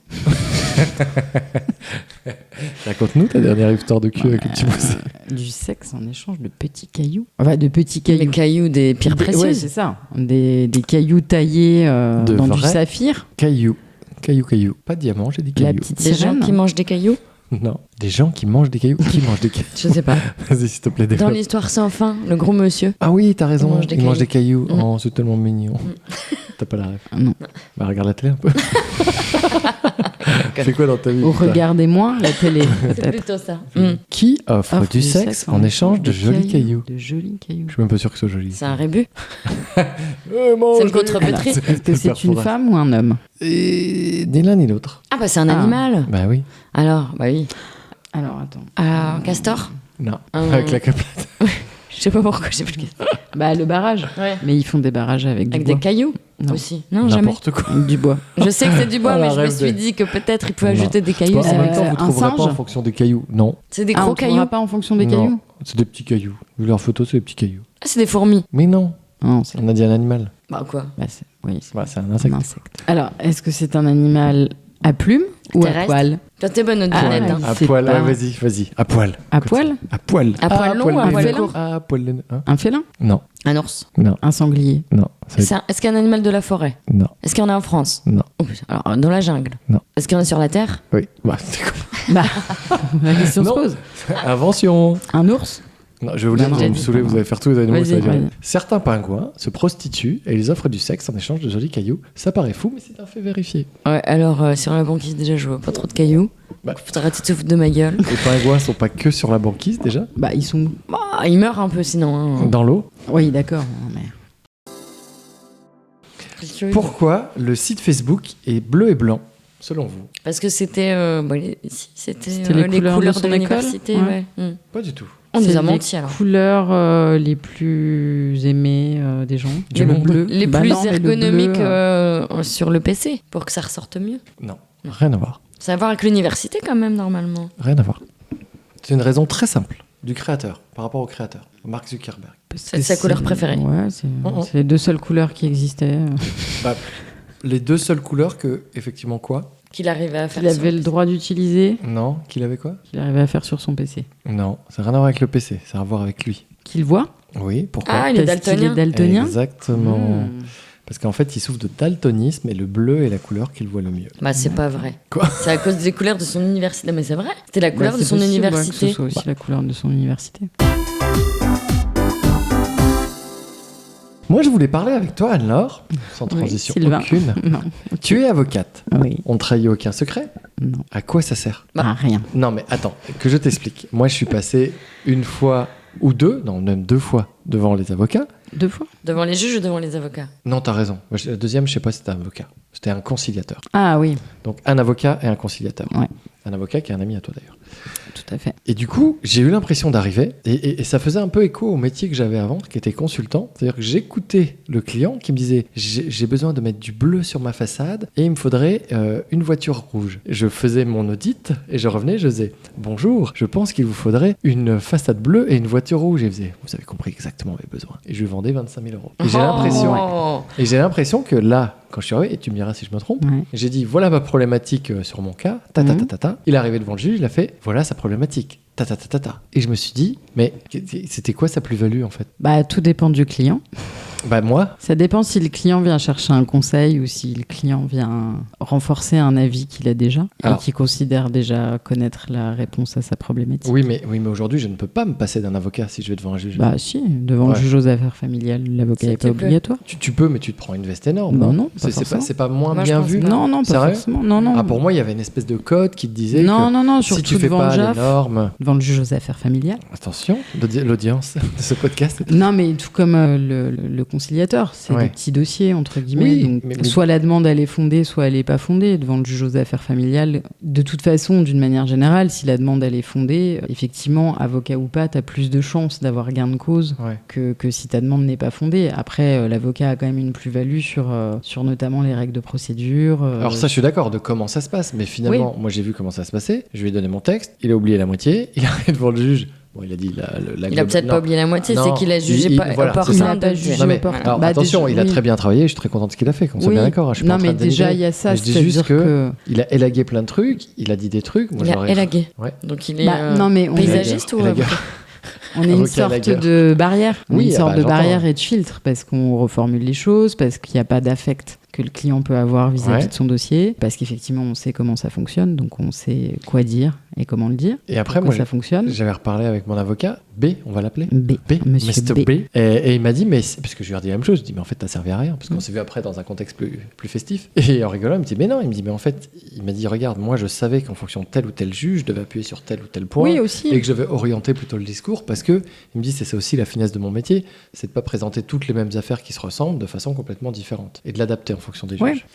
Raconte-nous ta dernière histoire de cul avec le petit pousset. Du sexe en échange de petits cailloux. Enfin, de petits Les cailloux. cailloux des pierres Ouais, précieuses. c'est ça. Des cailloux taillés De dans du vrai saphir. Cailloux. Cailloux. Pas de diamant, j'ai dit La cailloux. petite Des gens sirène. qui mangent des cailloux. Non. Des gens qui mangent des cailloux. Qui mangent des cailloux? Je sais pas. Vas-y, s'il te plaît, Dans développe. l'histoire sans fin, le gros monsieur. Ah oui, t'as raison. Il mange des cailloux. cailloux. Oh, c'est tellement mignon. T'as pas la rêve. Ah non. Bah, regarde la télé un peu. Fais quoi dans ta vie? Ou putain regardez-moi la télé, C'est peut-être. plutôt ça. Qui offre Offre du sexe en échange de jolis cailloux? De jolis cailloux. Je suis même pas sûr que ce soit joli. C'est un rébut. C'est le contrepétrie. Est-ce que c'est une femme ou un homme? Ni l'un ni l'autre. Ah bah c'est un Ah. animal. Bah oui. Alors, bah oui. Alors, attends. Un castor. Non. Un- Avec la caplette. Je sais pas pourquoi j'ai plus le castor. Bah, le barrage. Ouais. Mais ils font des barrages avec du Avec bois. des cailloux Non. aussi. Non, jamais. N'importe quoi. Avec du bois. Je sais que c'est du bois, Oh, la mais je me rêve suis de- dit que peut-être il pouvait Non. ajouter des cailloux. En même temps, vous un trouverez pas singe en fonction des cailloux. Non. C'est des Ah, gros on trouvera cailloux. pas en fonction des Non. cailloux? C'est des petits cailloux. Vu leur photo, c'est des petits cailloux. Ah, c'est des fourmis. Mais non. Non, c'est On a dit un animal. Bah quoi. bah, oui, Bah, c'est un un insecte. insecte. Alors, est-ce que c'est un animal à plumes ou à Terrestre. poil? Toi, t'es bonne, notre Ah, Jeannette, hein. À C'est poil, pas- ouais, vas-y. À poil. À poil? À poil. À poil long ou à poil court? À poil. Hein? Un félin? Non. Un ours. Non. Un sanglier? Non. Ça- Est-ce qu'il y a un animal de la forêt? Non. Est-ce qu'il y en a en France? Non. Oh, putain. Alors, dans la jungle? Non. Est-ce qu'il y en a sur la Terre? Oui. Bah, c'est quoi? Bah, la question se Non. pose. Invention. Un ours? Non, je vais vous le dire, Non, vous allez non, me saouler, non. vous allez faire tous les animaux. Vas-y, ça va durer. vas-y. Certains pingouins se prostituent et ils offrent du sexe en échange de jolis cailloux. Ça paraît fou, mais c'est un fait vérifié. Ouais, alors sur la banquise, déjà, je vois pas trop de cailloux. Bah. Faut arrêter de se foutre de ma gueule. Les pingouins sont pas que sur la banquise déjà, Bah, ils sont. Bah, il meurt un peu sinon. Hein. dans l'eau. Oui, d'accord. Mais... Pourquoi le site Facebook est bleu et blanc, selon vous? Parce que c'était c'était C'était les couleurs de de son l'université. école Ouais. Pas du tout. On nous C'est a les menti alors. couleurs les plus aimées des gens. Du le monde. bleu. Les Bah plus non, mais le bleu, ergonomiques sur le PC pour que ça ressorte mieux. Non, rien à voir. Ça a à voir avec l'université quand même normalement. Rien à voir. C'est une raison très simple du créateur, par rapport au créateur, Mark Zuckerberg. C'est sa couleur préférée. Ouais, c'est Mhm. c'est les deux seules couleurs qui existaient. Les deux seules couleurs que, effectivement, quoi? Qu'il arrivait à faire. Qu'il sur avait le droit d'utiliser, Non, qu'il avait quoi? qu'il arrivait à faire sur son PC. Non, ça n'a rien à voir avec le PC, ça a à voir avec lui. Qu'il voit. Oui, pourquoi? Ah, il est Parce qu'il daltonien. est daltonien. Exactement. Mmh. Parce qu'en fait, il souffre de daltonisme et le bleu est la couleur qu'il voit le mieux. Bah c'est pas vrai. Quoi? C'est à cause des couleurs de son université. Mais c'est vrai. C'était la couleur Bah, de c'est son possible, ouais, université. que ce soit aussi la couleur de son université. Moi, je voulais parler avec toi, Anne-Laure, sans transition Sylvain. aucune. Non. Tu es avocate. Oui. On ne trahit aucun secret. Non. À quoi ça sert? Bah. Ah, rien. Non, mais attends, que je t'explique. Moi, je suis passé une fois ou deux, non, même 2 fois, devant les avocats. 2 fois. Devant les juges ou devant les avocats? Non, t'as raison. Moi, la deuxième, je sais pas si c'était un avocat. C'était un conciliateur. Ah oui, Donc, un avocat et un conciliateur. Ouais. Un avocat qui est un ami à toi, d'ailleurs. tout à fait. Et du coup, j'ai eu l'impression d'arriver, et ça faisait un peu écho au métier que j'avais avant, qui était consultant. C'est-à-dire que j'écoutais le client qui me disait « J'ai besoin de mettre du bleu sur ma façade et il me faudrait une voiture rouge ». Je faisais mon audit et je revenais, je disais « Bonjour, je pense qu'il vous faudrait une façade bleue et une voiture rouge ». Et il faisait « Vous avez compris exactement mes besoins ». Et je lui vendais 25 000 euros. Et j'ai l'impression que là, quand je suis arrivé, et tu me diras si je me trompe, j'ai dit voilà ma problématique sur mon cas, Il est arrivé devant le juge, il a fait voilà sa problématique, Et je me suis dit, mais c'était quoi sa plus-value en fait ? Bah, tout dépend du client. Bah moi. Ça dépend si le client vient chercher un conseil ou si le client vient renforcer un avis qu'il a déjà et qu'il considère déjà connaître la réponse à sa problématique. Oui, mais aujourd'hui, je ne peux pas me passer d'un avocat si je vais devant un juge. Bah si, devant le juge aux affaires familiales, l'avocat n'est pas obligatoire. Tu peux, mais tu te prends une veste énorme. Bah non, c'est pas moins bien vu. Non, pas forcément. Non. Ah, pour moi, il y avait une espèce de code qui te disait non, si tu fais pas les normes... Devant le juge aux affaires familiales. Attention, l'audience de ce podcast. Non, mais tout comme le conciliateur, c'est des petits dossiers, entre guillemets. Oui, donc, soit la demande, elle est fondée, soit elle n'est pas fondée. Devant le juge aux affaires familiales, de toute façon, d'une manière générale, si la demande, elle est fondée, effectivement, avocat ou pas, tu as plus de chances d'avoir gain de cause que si ta demande n'est pas fondée. Après, l'avocat a quand même une plus-value sur notamment les règles de procédure. Alors ça, je suis d'accord de comment ça se passe, mais finalement, moi, j'ai vu comment ça se passait. Je lui ai donné mon texte, il a oublié la moitié, il arrive devant le juge. Bon, il a dit il a peut-être pas oublié la moitié, c'est qu'il a jugé opportun de juger. Alors attention, il a très bien travaillé, je suis très content de ce qu'il a fait, qu'on soit bien d'accord. Non, mais déjà, il y a ça, je dis juste qu'il a élagué plein de trucs, il a dit des trucs. Il a élagué. Donc il est paysagiste ou on est une sorte de barrière. Une sorte de barrière et de filtre parce qu'on reformule les choses, parce qu'il n'y a pas d'affect que le client peut avoir vis-à-vis de son dossier, parce qu'effectivement on sait comment ça fonctionne, donc on sait quoi dire et comment le dire. Et après moi ça fonctionne. J'avais reparlé avec mon avocat, B, on va l'appeler Monsieur B. Et il m'a dit, mais parce que je lui ai dit la même chose, je lui ai dit mais en fait t'as servi à rien, parce qu'on s'est vu après dans un contexte plus festif, et en rigolant il me dit mais non, il me dit mais en fait il m'a dit regarde, moi je savais qu'en fonction de tel ou tel juge je devais appuyer sur tel ou tel point, et que je devais orienter plutôt le discours, parce que il me dit c'est ça aussi la finesse de mon métier, c'est de pas présenter toutes les mêmes affaires qui se ressemblent de façon complètement différente et de l'adapter en fonction des juges.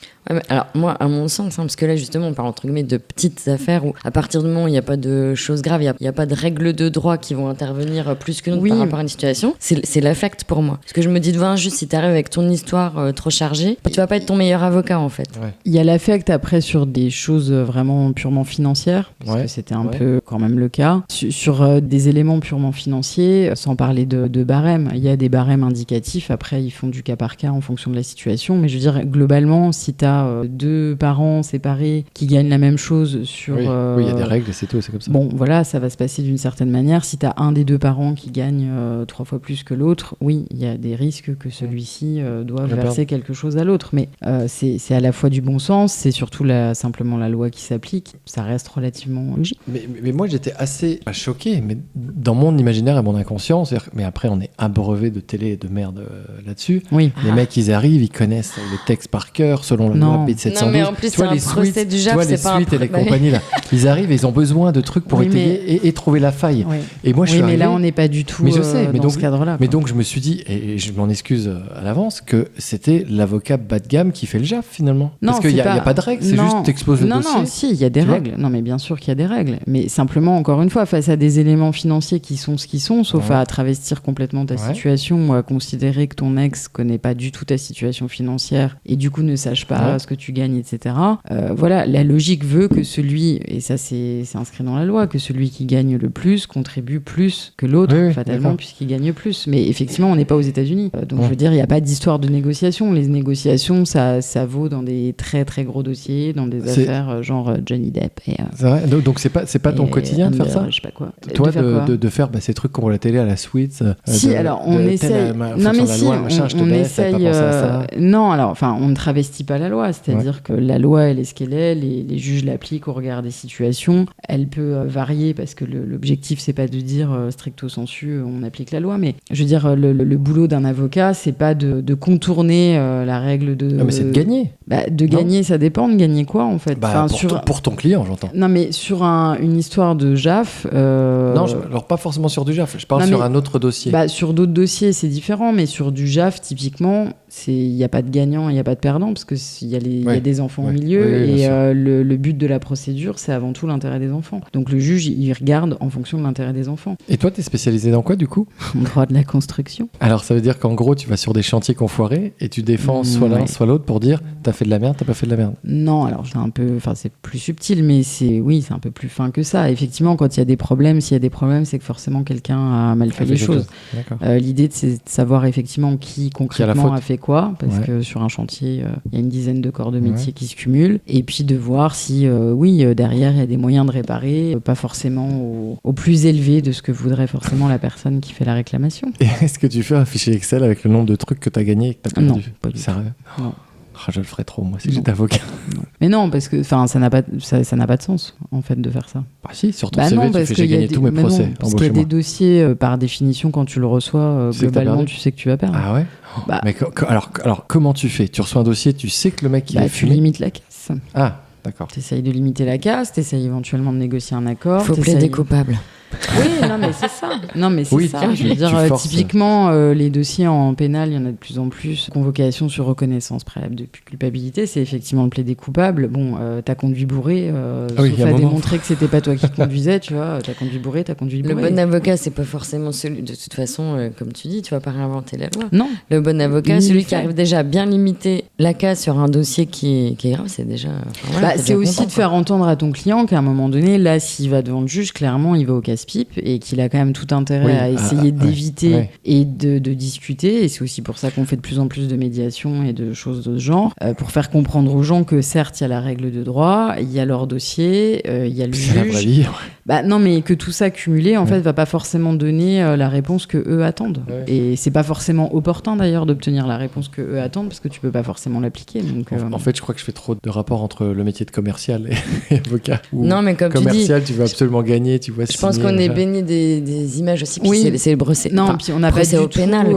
Alors moi à mon sens, parce que là justement on parle entre guillemets de petites affaires où à partir du moment où il n'y a pas de choses graves, il n'y a pas de règles de droit qui vont intervenir plus que nous par rapport à une situation, c'est l'affect pour moi. Parce que je me dis devant un juge, si tu arrives avec ton histoire trop chargée, tu vas pas être ton meilleur avocat en fait. Il y a l'affect après sur des choses vraiment purement financières, parce que c'était un peu quand même le cas. Sur des éléments purement financiers, sans parler de barème, il y a des barèmes indicatifs, après ils font du cas par cas en fonction de la situation, mais je veux dire globalement, si tu as deux parents séparés qui gagnent la même chose sur... Oui, il y a des règles et c'est tout, c'est comme ça. Bon, voilà, ça va se passer d'une certaine manière. Si tu as un des deux parents qui gagne 3 fois plus que l'autre, oui, il y a des risques que celui-ci doive verser quelque chose à l'autre. Mais c'est à la fois du bon sens, c'est surtout simplement la loi qui s'applique. Ça reste relativement logique. Mais moi, j'étais assez choqué, mais dans mon imaginaire et mon inconscient, mais après, on est abreuvé de télé et de merde là-dessus. Oui. Les mecs, ils arrivent, ils connaissent le texte par cœur, selon la loi P712. Non, mais en plus, c'est un procès du JAF, c'est pas un... les suites et les compagnies, là. Ils arrivent et ils ont besoin de trucs pour étayer et trouver la faille. Oui. Et moi, je suis arrivé... mais là, on n'est pas du tout dans ce cadre-là. Mais donc, je me suis dit, et je m'en excuse à l'avance, que c'était l'avocat bas de gamme qui fait le JAF, finalement. Non, parce qu'il n'y a pas de règles, c'est juste t'exposes le dossier. Non, si, il y a des règles. Non, mais bien sûr qu'il y a des règles. Mais simplement, encore une fois, face à des éléments financiers qui sont ce qu'ils sont, sauf à travestir complètement ta situation ou à considérer que ton ex connaît pas du tout ta situation financière et du coup ne sache pas ce que tu gagnes, etc. Voilà, la logique veut que celui, et ça c'est inscrit dans la loi, que celui qui gagne le plus contribue plus que l'autre, fatalement, puisqu'il gagne plus. Mais effectivement, on n'est pas aux États-Unis. Donc je veux dire, il n'y a pas d'histoire de négociation. Les négociations, ça vaut dans des très très gros dossiers, dans des affaires genre Johnny Depp. C'est vrai. Donc c'est pas ton quotidien de faire ça. Je sais pas quoi. Toi, de faire ces trucs qu'on voit à la télé, à la suite. Si, alors on essaye. Non mais si, on essaye. Non, alors enfin, on ne travestit pas la loi. C'est-à-dire que la loi, elle est ce qu'elle est. Les juges l'appliquent au regard des situations. Elle peut varier parce que l'objectif, c'est pas de dire stricto sensu, on applique la loi. Mais je veux dire, le boulot d'un avocat, c'est pas de contourner la règle de. Non, mais c'est de gagner. De gagner, ça dépend. De gagner quoi, en fait. Pour ton client, j'entends. Non, mais sur une histoire de JAF. Non, alors pas forcément sur du JAF. Je parle sur un autre dossier. Sur d'autres dossiers, c'est différent. Mais sur du JAF, typiquement, il n'y a pas de gagnant, il n'y a pas de perdant, parce qu'il y a des enfants au milieu. Et le but de la procédure, c'est avant tout l'intérêt des des enfants. Donc le juge, il regarde en fonction de l'intérêt des enfants. Et toi, t'es spécialisé dans quoi, du coup ? En droit de la construction. Alors, ça veut dire qu'en gros, tu vas sur des chantiers qui ont foiré et tu défends soit l'un, soit l'autre pour dire t'as fait de la merde, t'as pas fait de la merde. Non, alors c'est plus subtil, mais c'est un peu plus fin que ça. Effectivement, quand il y a des problèmes, s'il y a des problèmes, c'est que forcément quelqu'un a mal fait les choses. L'idée, c'est de savoir effectivement qui concrètement a fait quoi, parce que sur un chantier, il y a une dizaine de corps de métier qui se cumulent, et puis de voir si, derrière, il y a des moyens de réparer, pas forcément au plus élevé de ce que voudrait forcément la personne qui fait la réclamation. Et est-ce que tu fais un fichier Excel avec le nombre de trucs que t'as gagné et que t'as perdu ? Non, pas du tout. Sérieux ? Non. Je le ferais trop, moi, si j'étais avocat. Non. Mais non, parce que ça n'a pas de sens, en fait, de faire ça. Bah si, sur ton CV, tu fais j'ai gagné tous mes procès. Non, parce qu'il y a des dossiers, par définition, quand tu le reçois, globalement, tu sais que tu vas perdre. Ah ouais ? Mais alors, comment tu fais ? Tu reçois un dossier, tu sais que le mec, il a fumé ? Tu limites la casse. Ah, d'accord. T'essayes de limiter la casse, t'essayes éventuellement de négocier un accord. Faut plaider coupable. Oui, non, mais c'est ça. Je veux dire, typiquement, les dossiers en pénal, il y en a de plus en plus. Convocation sur reconnaissance préalable de culpabilité, c'est effectivement le plaider coupable. Bon, t'as conduit bourré, sauf à démontrer que c'était pas toi qui conduisais, tu vois. T'as conduit bourré. Le bon avocat, c'est pas forcément celui, de toute façon, comme tu dis, tu vas pas réinventer la loi. Non. Le bon avocat, celui qui arrive déjà à bien limiter la casse sur un dossier qui est grave, c'est déjà. C'est aussi de faire entendre à ton client qu'à un moment donné, là, s'il va devant le juge, clairement, il va au casse-pipe et qu'il a quand même tout intérêt à essayer d'éviter et de discuter. Et c'est aussi pour ça qu'on fait de plus en plus de médiation et de choses de ce genre, pour faire comprendre aux gens que certes, il y a la règle de droit, il y a leur dossier, il y a le juge. La vraie vie. Non, mais que tout ça cumulé, en fait, va pas forcément donner la réponse que eux attendent. Ouais. Et c'est pas forcément opportun d'ailleurs d'obtenir la réponse que eux attendent parce que tu peux pas forcément l'appliquer. Donc, en fait, je crois que je fais trop de rapports entre le métier de commercial et avocat. Non, mais comme commercial, tu veux absolument gagner, tu vois. Je pense qu'on est baigné des images aussi. Puis c'est le procès. Non, puis on n'a pas du au pénal.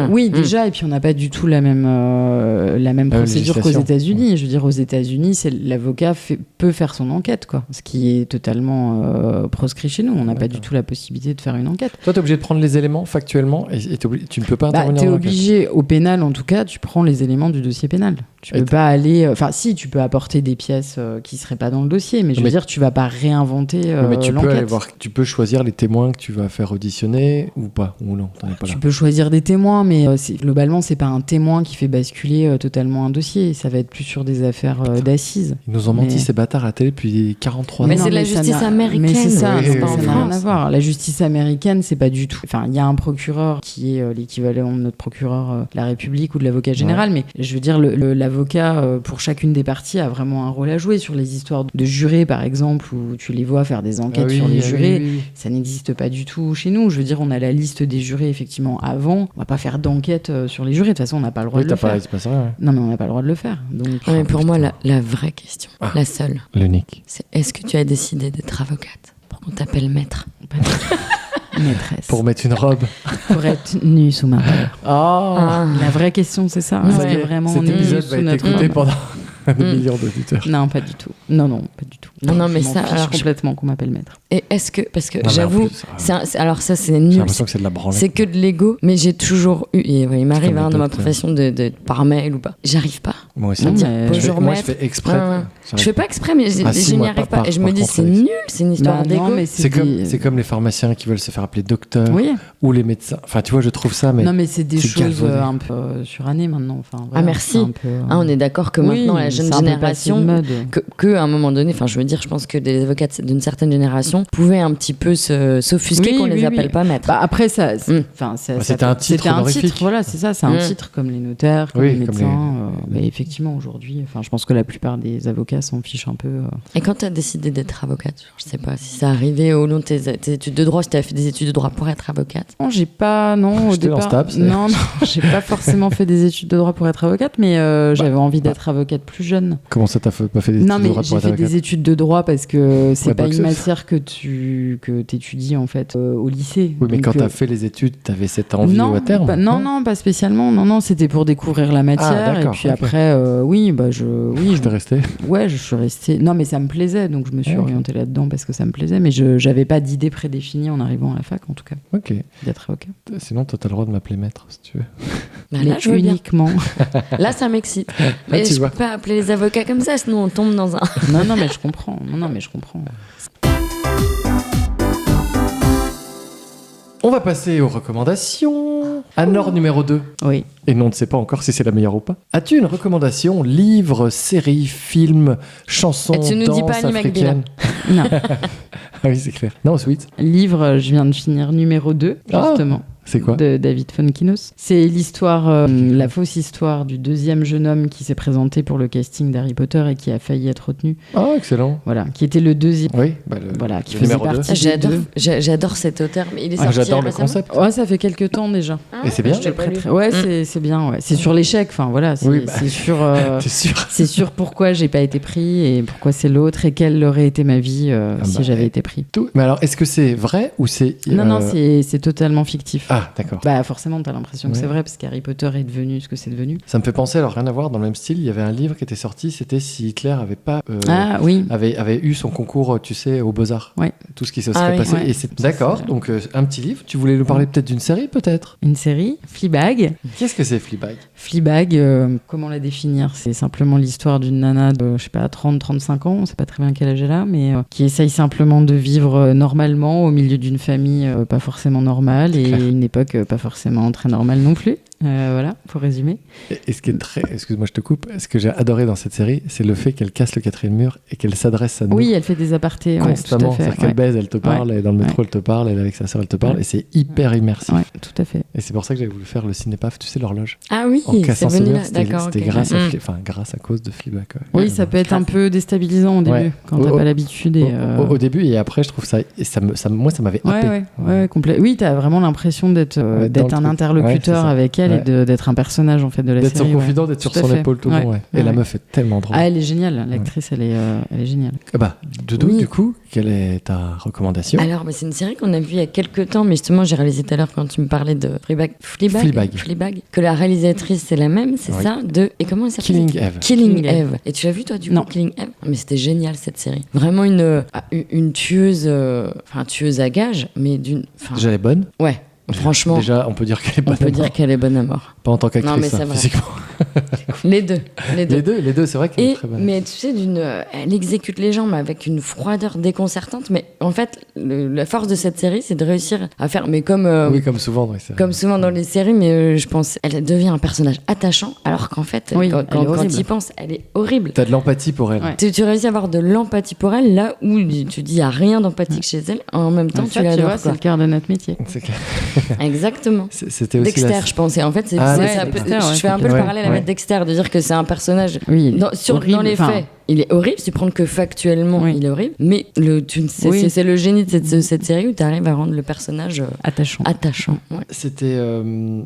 Oui, déjà, et puis on n'a pas du tout la même procédure qu'aux États-Unis. Je veux dire, aux États-Unis, l'avocat peut faire son enquête, quoi. Ce qui est totalement proscrit chez nous. On n'a pas du tout la possibilité de faire une enquête. Toi, t'es obligé de prendre les éléments factuellement et tu ne peux pas intervenir dans l'enquête. T'es obligé, au pénal en tout cas, tu prends les éléments du dossier pénal. Tu peux pas aller... Enfin, si, tu peux apporter des pièces qui seraient pas dans le dossier, mais je veux dire, tu vas pas réinventer mais tu l'enquête. peux aller voir, tu peux choisir les témoins que tu vas faire auditionner ou pas, ou non, t'en es pas là. Tu peux choisir des témoins, mais globalement, c'est pas un témoin qui fait basculer totalement un dossier. Ça va être plus sur des affaires d'assises. Ils nous ont menti, ces bâtards, à la télé depuis 43 ans. Mais c'est la justice américaine. Mais c'est ça, ça n'a rien à voir. La justice américaine, c'est pas du tout... Enfin, il y a un procureur qui est l'équivalent de notre procureur de la République ou de l'avocat général, mais je veux dire, l'avocat, pour chacune des parties, a vraiment un rôle à jouer sur les histoires de jurés, par exemple, où tu les vois faire des enquêtes sur les jurés. Oui. Ça n'existe pas du tout chez nous. Je veux dire, on a la liste des jurés, effectivement, avant. On va pas faire d'enquête sur les jurés. De toute façon, on n'a pas le droit de le faire. Non, mais on n'a pas le droit de le faire. Donc, mais pour moi, la vraie question, la seule, l'unique, c'est est-ce que tu as décidé d'être avocate pour qu'on t'appelle maître? Maîtresse. Pour mettre une robe. Pour être nue sous ma robe. La vraie question, c'est ça. Est-ce que vraiment cet épisode va être écouté pendant des millions d'auditeurs? Non, pas du tout. Non, pas du tout. Non, mais ça, alors complètement qu'on m'appelle maître. Et est-ce que, parce que j'avoue, alors ça c'est nul. J'ai l'impression que c'est de la branlette. C'est que de l'ego, mais j'ai toujours eu, et il m'arrive dans ma profession de par mail ou pas. J'arrive pas. Moi aussi. Bonjour maître. Je fais exprès. Je fais pas exprès, mais je n'y arrive pas. Et je me dis, c'est nul, c'est une histoire d'ego. C'est comme les pharmaciens qui veulent se faire appeler docteur. Oui. Ou les médecins. Enfin, tu vois, je trouve ça. Non, mais c'est des choses un peu surannées maintenant. Ah, merci. On est d'accord que maintenant, la jeune génération, qu'à un moment donné, enfin, je veux dire, je pense que les avocats d'une certaine génération pouvaient un petit peu s'offusquer qu'on les appelle pas maîtres. Après, ça, c'était un titre honorifique. Voilà, c'est ça, c'est un titre comme les notaires, comme les médecins. Mais effectivement, aujourd'hui, je pense que la plupart des avocats s'en fichent un peu. Et quand tu as décidé d'être avocate, je sais pas si ça arrivait au long de tes études de droit, si tu as fait des études de droit pour être avocate. Non, j'ai pas, au départ. Non, j'ai pas forcément fait des études de droit pour être avocate, mais j'avais envie d'être avocate plus jeune. Comment ça, t'as pas fait des études de droit pour être avocate? Non, mais j'ai fait des études de droit parce que c'est pas une matière que t'étudies en fait au lycée. Oui, mais quand t'as fait les études, t'avais cette envie à terme? Non, pas spécialement. Non, c'était pour découvrir la matière. Et puis après, J'étais resté. Ouais, je suis restée. Non, mais ça me plaisait, donc je me suis orientée là-dedans parce que ça me plaisait. Mais j'avais pas d'idée prédéfinie en arrivant à la fac, en tout cas. Ok. D'être avocat. Sinon, toi, t'as le droit de m'appeler maître, si tu veux. Bah là, je veux uniquement. Là, ça m'excite. Mais je peux pas appeler les avocats comme ça, sinon on tombe dans un... Non, mais je comprends. va passer aux recommandations. Anne-Laure numéro 2. Oui. Et nous, on ne sait pas encore si c'est la meilleure ou pas. As-tu une recommandation, livre, série, film, chanson, Et tu nous dis danse pas Annie africaine? Non. Ah oui, c'est clair. Non, sweet. Livre, je viens de finir numéro 2, justement. C'est quoi? De David Fonkinos. C'est l'histoire, la fausse histoire du deuxième jeune homme qui s'est présenté pour le casting d'Harry Potter et qui a failli être retenu. Ah, excellent. Voilà, qui était le deuxième. Oui, Voilà, qui le faisait numéro 2. partie des deux. J'adore cet auteur, mais il est sorti J'adore le récemment. concept. Ouais, ça fait quelques temps déjà. Et c'est bien. Je l'ai pas lu. Ouais, c'est bien. Ouais. C'est sur l'échec. Enfin voilà, c'est Oui, bah. c'est sur. T'es sûr? C'est sur pourquoi j'ai pas été pris et pourquoi c'est l'autre et quelle aurait été ma vie si j'avais été pris. Tout. Mais alors, est-ce que c'est vrai ou c'est... Non, c'est totalement fictif. Ah, d'accord. Bah forcément, t'as l'impression que Ouais. c'est vrai parce qu'Harry Potter est devenu ce que c'est devenu. Ça me fait penser, alors rien à voir, dans le même style, il y avait un livre qui était sorti, c'était si Hitler avait pas... Ah oui. avait eu son concours, tu sais, aux Beaux-Arts. Ouais. Tout ce qui se Ah serait oui, passé. ouais. Et c'est... D'accord, donc un petit livre. Tu voulais nous parler peut-être d'une série, peut-être? Une série, Fleabag. Qu'est-ce que c'est, Fleabag? Fleabag, comment la définir? C'est simplement l'histoire d'une nana de, je sais pas, 30-35 ans, on sait pas très bien quel âge elle a, mais qui essaye simplement de vivre normalement au milieu d'une famille pas forcément normale et une époque pas forcément très normale non plus. Voilà, pour résumer. Et ce qui est très... Excuse-moi, je te coupe. Ce que j'ai adoré dans cette série, c'est le fait qu'elle casse le quatrième mur et qu'elle s'adresse à nous Oui, elle fait des apartés. constamment. Ouais, tout à fait. C'est-à-dire qu'elle baise, elle te parle, et dans le métro, elle te parle, elle est avec sa sœur, elle te parle, Ouais. et c'est hyper immersif. Ouais, tout à fait. Et c'est pour ça que j'avais voulu faire le cinépaf, tu sais, l'horloge. Ah oui, En c'est cassant ce venu mur, là. c'était D'accord. c'était ok. grâce, Mm. grâce à cause de Fleabag. Ouais. Oui, ça peut être un peu déstabilisant au début, Ouais. quand t'as Au- pas l'habitude. Et, Au début et après, je trouve ça... Et moi, ça m'avait happé. ouais, complet. Oui, t'as vraiment l'impression d'être Ouais, d'être dans un le truc. interlocuteur Ouais, c'est ça. avec elle Ouais. et d'être un personnage en fait de la D'être série. son ouais. confident, d'être sur Tout à son fait. épaule tout le Ouais. long. Ouais. Et Ouais. la meuf est tellement drôle. Ah, elle est géniale, l'actrice, elle est géniale. Ah bah, Doudou, Oui. du coup, quelle est ta recommandation? Alors, c'est une série qu'on a vue il y a quelques temps, mais justement, j'ai réalisé tout à l'heure quand tu me parlais de Fleabag, que la réalisatrice c'est la même, c'est Oui. ça, et comment elle s'appelle? Killing Eve. Killing Killing Eve. Eve. Et tu l'as vu toi du Non. coup Killing Eve? Mais c'était génial cette série. Vraiment une tueuse, tueuse à gages, mais Déjà, elle est bonne. ouais. Franchement, Déjà, on peut dire qu'elle est on bonne. peut dire qu'elle est bonne à mort. Pas en tant Non, qu'actrice, mais c'est hein, vrai. physiquement. Les deux. Les deux, c'est vrai qu'elle est très bonne. Mais tu sais, elle exécute les gens mais avec une froideur déconcertante. Mais en fait, la force de cette série, c'est de réussir à faire. Mais comme, Oui, comme souvent dans les séries. comme souvent dans les séries, mais je pense, elle devient un personnage attachant, alors qu'en fait, Oui, quand elle est horrible. tu y penses, elle est horrible. T'as de l'empathie pour elle. Ouais. Tu réussis à avoir de l'empathie pour elle, là où tu dis, il n'y a rien d'empathique chez elle. En même temps, En tu fait, tu l'adores. vois, c'est quoi. le cœur de notre métier. C'est clair. Exactement. C'était aussi Dexter, je pensais. En fait, Ah ouais, c'est un peu- Dexter, ouais, je fais un peu le complètement. parallèle Ouais. avec Dexter, de dire que c'est un personnage. Oui, Dans horrible, les enfin, faits, il est horrible. Si tu prends que factuellement, Oui. il est horrible. Mais Oui. c'est le génie de cette série où tu arrives à rendre le personnage attachant. attachant. Ouais. C'était,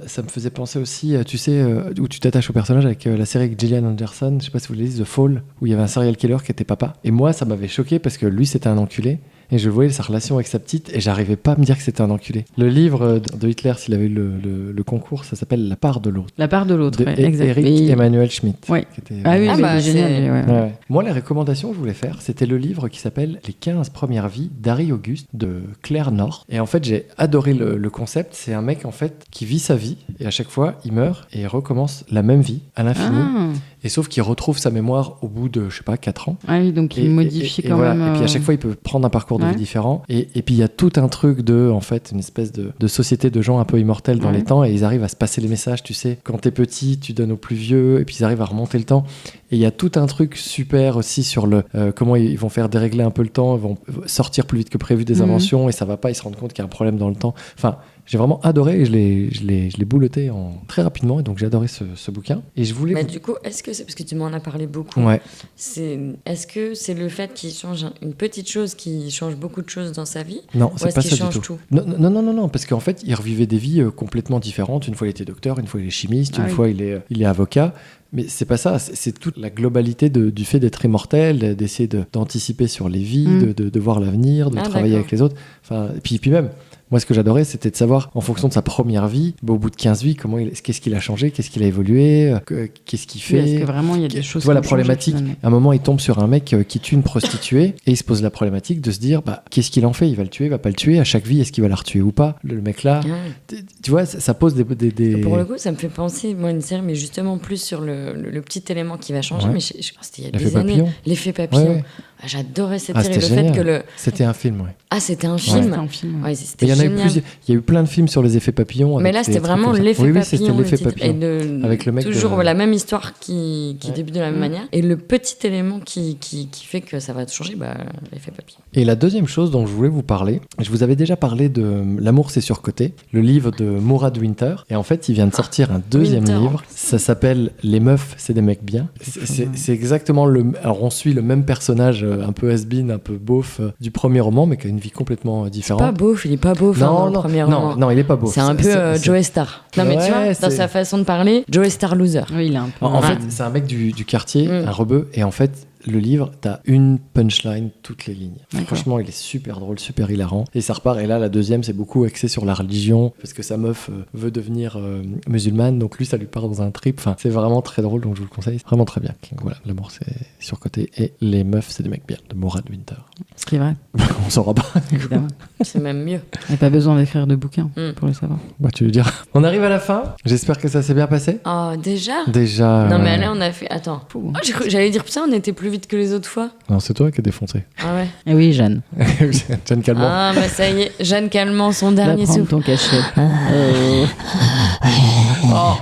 ça me faisait penser aussi, tu sais, où tu t'attaches au personnage avec la série avec Gillian Anderson, je sais pas si vous l'avez dit, The Fall, où il y avait un serial killer qui était papa. Et moi, ça m'avait choqué parce que lui, c'était un enculé. Et je voyais sa relation avec sa petite et j'arrivais pas à me dire que c'était un enculé. Le livre de Hitler, s'il avait eu le concours, ça s'appelle La part de l'autre. La part de l'autre, De ouais, exact. Eric Et- Emmanuel Schmitt. Ouais. Qui était, Ah oui, Ah il bah, est génial. c'est- lui, ouais. Ouais. Moi, les recommandations que je voulais faire, c'était le livre qui s'appelle Les 15 premières vies d'Harry Auguste de Claire North. Et en fait, j'ai adoré le concept. C'est un mec en fait qui vit sa vie et à chaque fois, il meurt et il recommence la même vie à l'infini. Ah. Et sauf qu'il retrouve sa mémoire au bout de, je sais pas, 4 ans. Ah oui, donc il modifie quand voilà. même. Et puis à chaque fois, il peut prendre un parcours de ouais. vie différent. Et puis il y a tout un truc de, en fait, une espèce de société de gens un peu immortels dans Ouais. les temps. Et ils arrivent à se passer les messages, tu sais. Quand t'es petit, tu donnes aux plus vieux. Et puis ils arrivent à remonter le temps. Et il y a tout un truc super aussi sur le comment ils vont faire dérégler un peu le temps. Ils vont sortir plus vite que prévu des Mhm. inventions. Et ça va pas, ils se rendent compte qu'il y a un problème dans le temps. Enfin, j'ai vraiment adoré et je l'ai bouloté très rapidement. Et donc j'ai adoré ce bouquin. Et je voulais... Mais du coup, est-ce que c'est parce que tu m'en as parlé beaucoup? Ouais. Est-ce que c'est le fait qu'il change une petite chose qui change beaucoup de choses dans sa vie? Non, Ou c'est est-ce pas qu'il ça du change tout. tout? Non, parce qu'en fait, il revivait des vies complètement différentes. Une fois, il était docteur, une fois, il est chimiste, Ah une oui. fois, il est avocat. Mais c'est pas ça, c'est toute la globalité du fait d'être immortel, d'essayer d'anticiper sur les vies, Mm. de voir l'avenir, de Ah, travailler d'accord. avec les autres. Enfin, et puis même, moi, ce que j'adorais, c'était de savoir, en fonction de sa première vie, au bout de 15 vies, qu'est-ce qu'il a changé, qu'est-ce qu'il a évolué, qu'est-ce qu'il Oui, fait. est-ce que vraiment il y a des choses Tu vois qui la ont changé, problématique. finalement. À un moment, il tombe sur un mec qui tue une prostituée et il se pose la problématique de se dire qu'est-ce qu'il en fait? Il va le tuer, il va pas le tuer. À chaque vie, est-ce qu'il va la retuer ou pas? Le mec là, Ah. tu vois, ça pose des... Pour le coup, ça me fait penser, moi, une série, mais justement plus sur le petit élément qui va changer. Ouais. Mais je pense qu'il y a L'effet des années. papillon. L'effet papillon. Ouais. Ah, j'adorais cette Ah, série. c'était Le fait génial. que le. C'était un film, ouais. Ah, c'était un C'était film. un film. Ouais, Et c'était il y en a eu génial. plusieurs. Il y a eu plein de films sur les effets papillons. Mais avec là, des c'était trucs vraiment comme ça. l'effet Oui, papillon. c'était le l'effet titre. papillon. Avec le mec toujours de- la même histoire qui Ouais. débute de la même manière. Et le petit élément qui fait que ça va tout changer, l'effet papillon. Et la deuxième chose dont je voulais vous parler, je vous avais déjà parlé de L'amour c'est surcoté, le livre de Mourad Winter. Et en fait, il vient de sortir un deuxième Winter. livre. Ça s'appelle Les meufs, c'est des mecs bien. C'est exactement le. Alors, on suit le même personnage, un peu has-been, un peu beauf du premier roman, mais qui a une vie complètement Pas différente. beauf, il est pas beauf dans le premier roman. non, il est pas beauf. C'est un peu Joey Star. Non, mais tu vois, Ouais, dans c'est- sa façon de parler, Joey Star loser. Oui, il est un peu. En fait, c'est un mec du quartier, un rebeu, et en fait, le livre, t'as une punchline toutes les lignes. D'accord. Franchement, il est super drôle, super hilarant. Et ça repart. Et là, la deuxième, c'est beaucoup axé sur la religion, parce que sa meuf veut devenir musulmane, donc lui, ça lui part dans un trip. Enfin, c'est vraiment très drôle, donc je vous le conseille. C'est vraiment très bien. Donc voilà, L'amour, c'est surcoté. Et Les meufs, c'est des mecs bien, de Mourad Winter. Ce qui est vrai, On saura pas. évidemment. C'est même mieux. Il n'y a pas besoin d'écrire de bouquins Mm. pour le savoir. Bah, tu veux dire. On arrive à la fin. J'espère que ça s'est bien passé. Oh, déjà Déjà. Non, mais là, on a fait. Attends. Oh, j'allais dire, putain, on était plus vite que les autres fois. Non, c'est toi qui as défoncé. Ah ouais. Et oui, Jeanne, Jeanne Calment. Ah, bah ça y est, Jeanne Calment, son va dernier prendre souffle. ton cachet. Oh,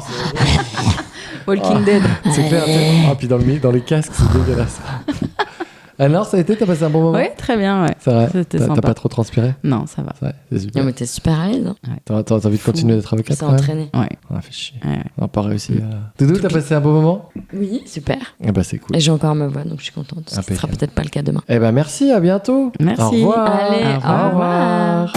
Walking Dead. c'est clair. Ah, puis dans les casques, c'est dégueulasse. Alors, ça a été, t'as passé un bon moment? Oui, très bien, ouais. C'est vrai. C'était T'as sympa. pas trop transpiré? Non, ça va. Ouais, c'est super. Non, mais t'es super à l'aise. Hein. T'as envie de continuer d'être avocate C'est quand même? entraîné. Ouais. Ah, fait chier. Ouais. On n'a pas réussi à... Doudou, t'as passé un bon moment? Oui, super. Eh ben, c'est cool. Et j'ai encore ma voix, donc je suis contente. Ce qui sera Impeccable. peut-être pas le cas demain. Eh ben, merci, à bientôt. Merci. Au revoir. Allez, Au revoir. au revoir.